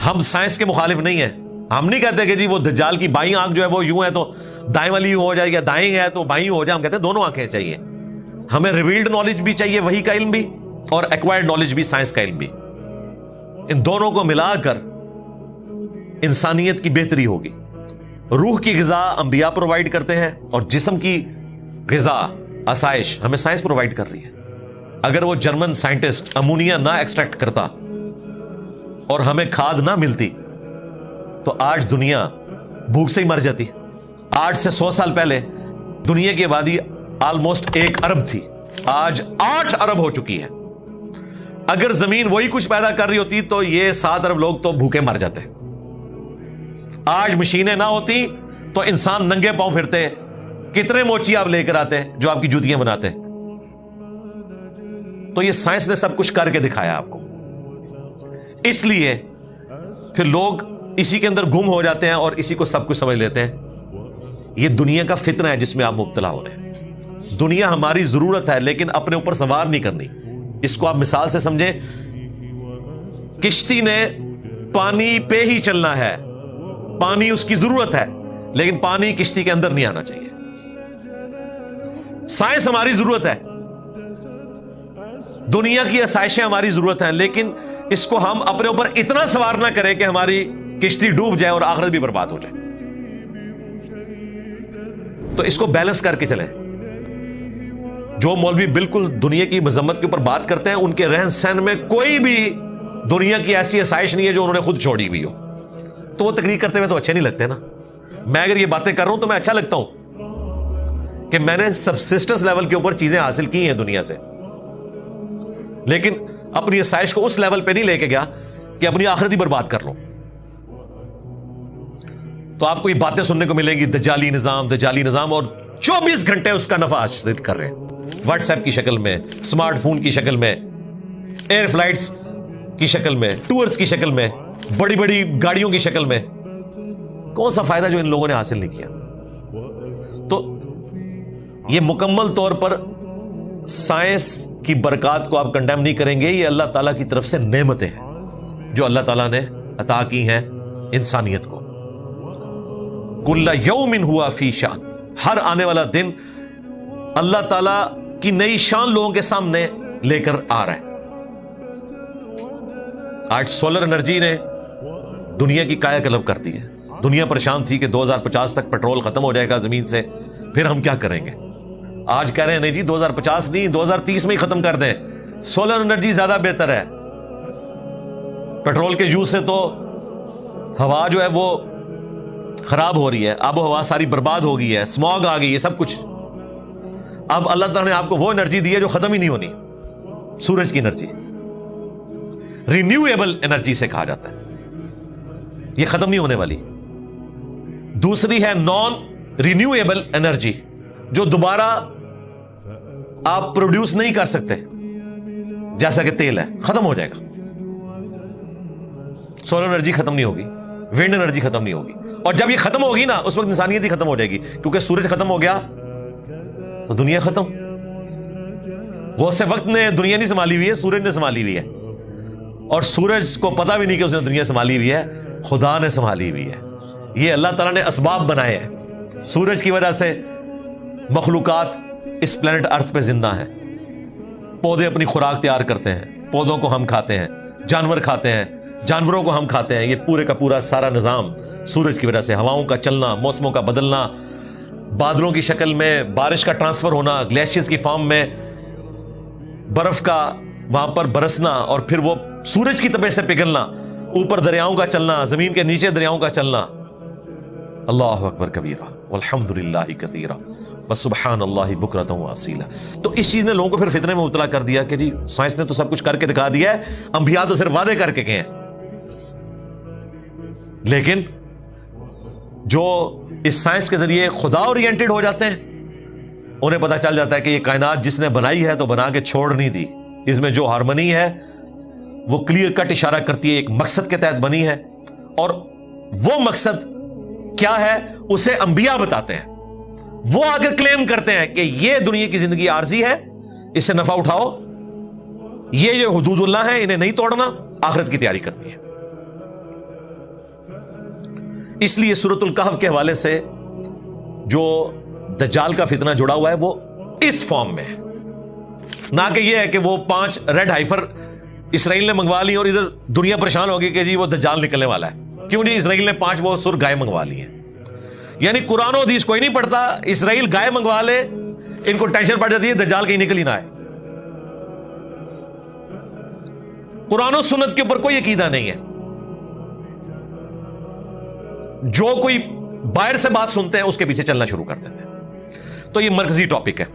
ہم سائنس کے مخالف نہیں ہیں، ہم نہیں کہتے کہ جی وہ دجال کی بائیں آنکھ جو ہے وہ یوں ہے تو دائیں والی یوں ہو جائے، یا دائیں ہے تو بائیں ہو جائے۔ ہم کہتے ہیں دونوں آنکھیں چاہیے، ہمیں ریویلڈ نالج بھی چاہیے، وہی کا علم بھی، اور ایکوائرڈ نالج بھی، سائنس کا علم بھی۔ ان دونوں کو ملا کر انسانیت کی بہتری ہوگی۔ روح کی غذا انبیاء پرووائڈ کرتے ہیں اور جسم کی غذا، آسائش ہمیں سائنس پرووائڈ کر رہی ہے۔ اگر وہ جرمن سائنٹسٹ امونیا نہ ایکسٹریکٹ کرتا اور ہمیں کھاد نہ ملتی تو آج دنیا بھوک سے ہی مر جاتی۔ آج سے 100 سال پہلے دنیا کی آبادی آلموسٹ 1 ارب تھی، آج 8 ارب ہو چکی ہے۔ اگر زمین وہی کچھ پیدا کر رہی ہوتی تو یہ 7 ارب لوگ تو بھوکے مر جاتے۔ آج مشینیں نہ ہوتی تو انسان ننگے پاؤں پھرتے، کتنے موچی آپ لے کر آتے جو آپ کی جوتیاں بناتے۔ تو یہ سائنس نے سب کچھ کر کے دکھایا آپ کو، اس لیے پھر لوگ اسی کے اندر گم ہو جاتے ہیں اور اسی کو سب کچھ سمجھ لیتے ہیں۔ یہ دنیا کا فتنہ ہے جس میں آپ مبتلا ہو رہے ہیں۔ دنیا ہماری ضرورت ہے لیکن اپنے اوپر سوار نہیں کرنی۔ اس کو آپ مثال سے سمجھیں، کشتی نے پانی پہ ہی چلنا ہے، پانی اس کی ضرورت ہے لیکن پانی کشتی کے اندر نہیں آنا چاہیے۔ سائنس ہماری ضرورت ہے، دنیا کی آسائشیں ہماری ضرورت ہیں، لیکن اس کو ہم اپنے اوپر اتنا سوار نہ کریں کہ ہماری کشتی ڈوب جائے اور آخرت بھی برباد ہو جائے۔ تو اس کو بیلنس کر کے چلیں۔ جو مولوی بالکل دنیا کی مذمت کے اوپر بات کرتے ہیں، ان کے رہن سہن میں کوئی بھی دنیا کی ایسی آسائش نہیں ہے جو انہوں نے خود چھوڑی ہوئی ہو، تو وہ تقریر کرتے ہوئے تو اچھے نہیں لگتے نا۔ میں اگر یہ باتیں کر رہا ہوں تو میں اچھا لگتا ہوں کہ میں نے سبسسٹنس لیول کے اوپر چیزیں حاصل کی ہیں دنیا سے، لیکن اپنی آسائش کو اس لیول پہ نہیں لے کے گیا کہ اپنی آخرت ہی برباد کر لوں۔ تو آپ کو یہ باتیں سننے کو ملیں گی، دجالی نظام، اور 24 گھنٹے اس کا نفع حاصل کر رہے ہیں، واٹس ایپ کی شکل میں، اسمارٹ فون کی شکل میں، ایئر فلائٹس کی شکل میں، ٹورز کی شکل میں، بڑی بڑی گاڑیوں کی شکل میں۔ کون سا فائدہ جو ان لوگوں نے حاصل نہیں کیا؟ تو یہ مکمل طور پر سائنس کی برکات کو آپ کنڈیم نہیں کریں گے، یہ اللہ تعالیٰ کی طرف سے نعمتیں ہیں جو اللہ تعالیٰ نے عطا کی ہیں انسانیت کو۔ کل یوم ہوا فی شان، ہر آنے والا دن اللہ تعالیٰ کی نئی شان لوگوں کے سامنے لے کر آ رہا ہے۔ آج سولر انرجی نے دنیا کی کایا کلب کر دی ہے۔ دنیا پریشان تھی کہ 2050 تک پیٹرول ختم ہو جائے گا زمین سے، پھر ہم کیا کریں گے؟ آج کہہ رہے ہیں نہیں جی 2050 نہیں، 2030 میں ہی ختم کر دیں، سولر انرجی زیادہ بہتر ہے۔ پیٹرول کے یوز سے تو ہوا جو ہے وہ خراب ہو رہی ہے، آب و ہوا ساری برباد ہو گئی ہے، اسموگ آ گئی ہے، سب کچھ۔ اب اللہ تعالیٰ نے آپ کو وہ انرجی دی ہے جو ختم ہی نہیں ہونی، سورج کی انرجی، رینیویبل انرجی سے کہا جاتا ہے، یہ ختم نہیں ہونے والی۔ دوسری ہے نان رینیویبل انرجی، جو دوبارہ آپ پروڈیوس نہیں کر سکتے، جیسا کہ تیل ہے، ختم ہو جائے گا۔ سولر انرجی ختم نہیں ہوگی، ونڈ انرجی ختم نہیں ہوگی، اور جب یہ ختم ہوگی نا اس وقت انسانیت ہی ختم ہو جائے گی، کیونکہ سورج ختم ہو گیا تو دنیا ختم۔ غوث وقت نے دنیا نہیں سنبھالی ہوئی ہے، سورج نے سنبھالی ہوئی ہے، اور سورج کو پتہ بھی نہیں کہ اس نے دنیا سنبھالی ہوئی ہے، خدا نے سنبھالی ہوئی ہے۔ یہ اللہ تعالیٰ نے اسباب بنائے ہیں، سورج کی وجہ سے مخلوقات اس پلینٹ ارتھ پہ زندہ ہیں، پودے اپنی خوراک تیار کرتے ہیں، پودوں کو ہم کھاتے ہیں، جانور کھاتے ہیں، جانوروں کو ہم کھاتے ہیں۔ یہ پورے کا پورا سارا نظام سورج کی وجہ سے، ہواؤں کا چلنا، موسموں کا بدلنا، بادلوں کی شکل میں بارش کا ٹرانسفر ہونا، گلیشیئرز کی فارم میں برف کا وہاں پر برسنا، اور پھر وہ سورج کی طرف سے پگھلنا، اوپر دریاؤں کا چلنا، زمین کے نیچے دریاؤں کا چلنا. اللہ اکبر کبیرہ والحمدللہ کثیرہ وسبحان اللہ بکرۃ واصیلا. تو اس چیز نے لوگوں کو پھر فتنے میں مبتلا کر دیا کہ جی سائنس نے تو سب کچھ کر کے دکھا دیا ہے، انبیاء تو صرف وعدے کر کے گئے ہیں. لیکن جو اس سائنس کے ذریعے خدا اورینٹڈ ہو جاتے ہیں انہیں پتا چل جاتا ہے کہ یہ کائنات جس نے بنائی ہے تو بنا کے چھوڑ نہیں دی. اس میں جو ہارمنی ہے وہ کلیئر کٹ اشارہ کرتی ہے ایک مقصد کے تحت بنی ہے، اور وہ مقصد کیا ہے اسے انبیاء بتاتے ہیں. وہ اگر کلیم کرتے ہیں کہ یہ دنیا کی زندگی عارضی ہے، اس سے نفع اٹھاؤ، یہ حدود اللہ ہیں انہیں نہیں توڑنا، آخرت کی تیاری کرنی ہے. اس لیے سورۃ الکہف کے حوالے سے جو دجال کا فتنہ جڑا ہوا ہے وہ اس فارم میں ہے، نہ کہ یہ ہے کہ وہ 5 ریڈ ہائفر اسرائیل نے منگوا لی اور ادھر دنیا پریشان ہوگی کہ جی وہ دجال نکلنے والا ہے. کیوں نہیں؟ اسرائیل نے 5 وہ سر گائے منگوا لی ہیں. یعنی قرآن و حدیث کوئی نہیں پڑھتا، اسرائیل گائے منگوا لے، ان کو ٹینشن پڑ جاتی ہے دجال کہیں نکل ہی نہ آئے. قرآن و سنت کے اوپر کوئی عقیدہ نہیں ہے. جو کوئی باہر سے بات سنتے ہیں اس کے پیچھے چلنا شروع کر دیتے ہیں. تو یہ مرکزی ٹاپک ہے.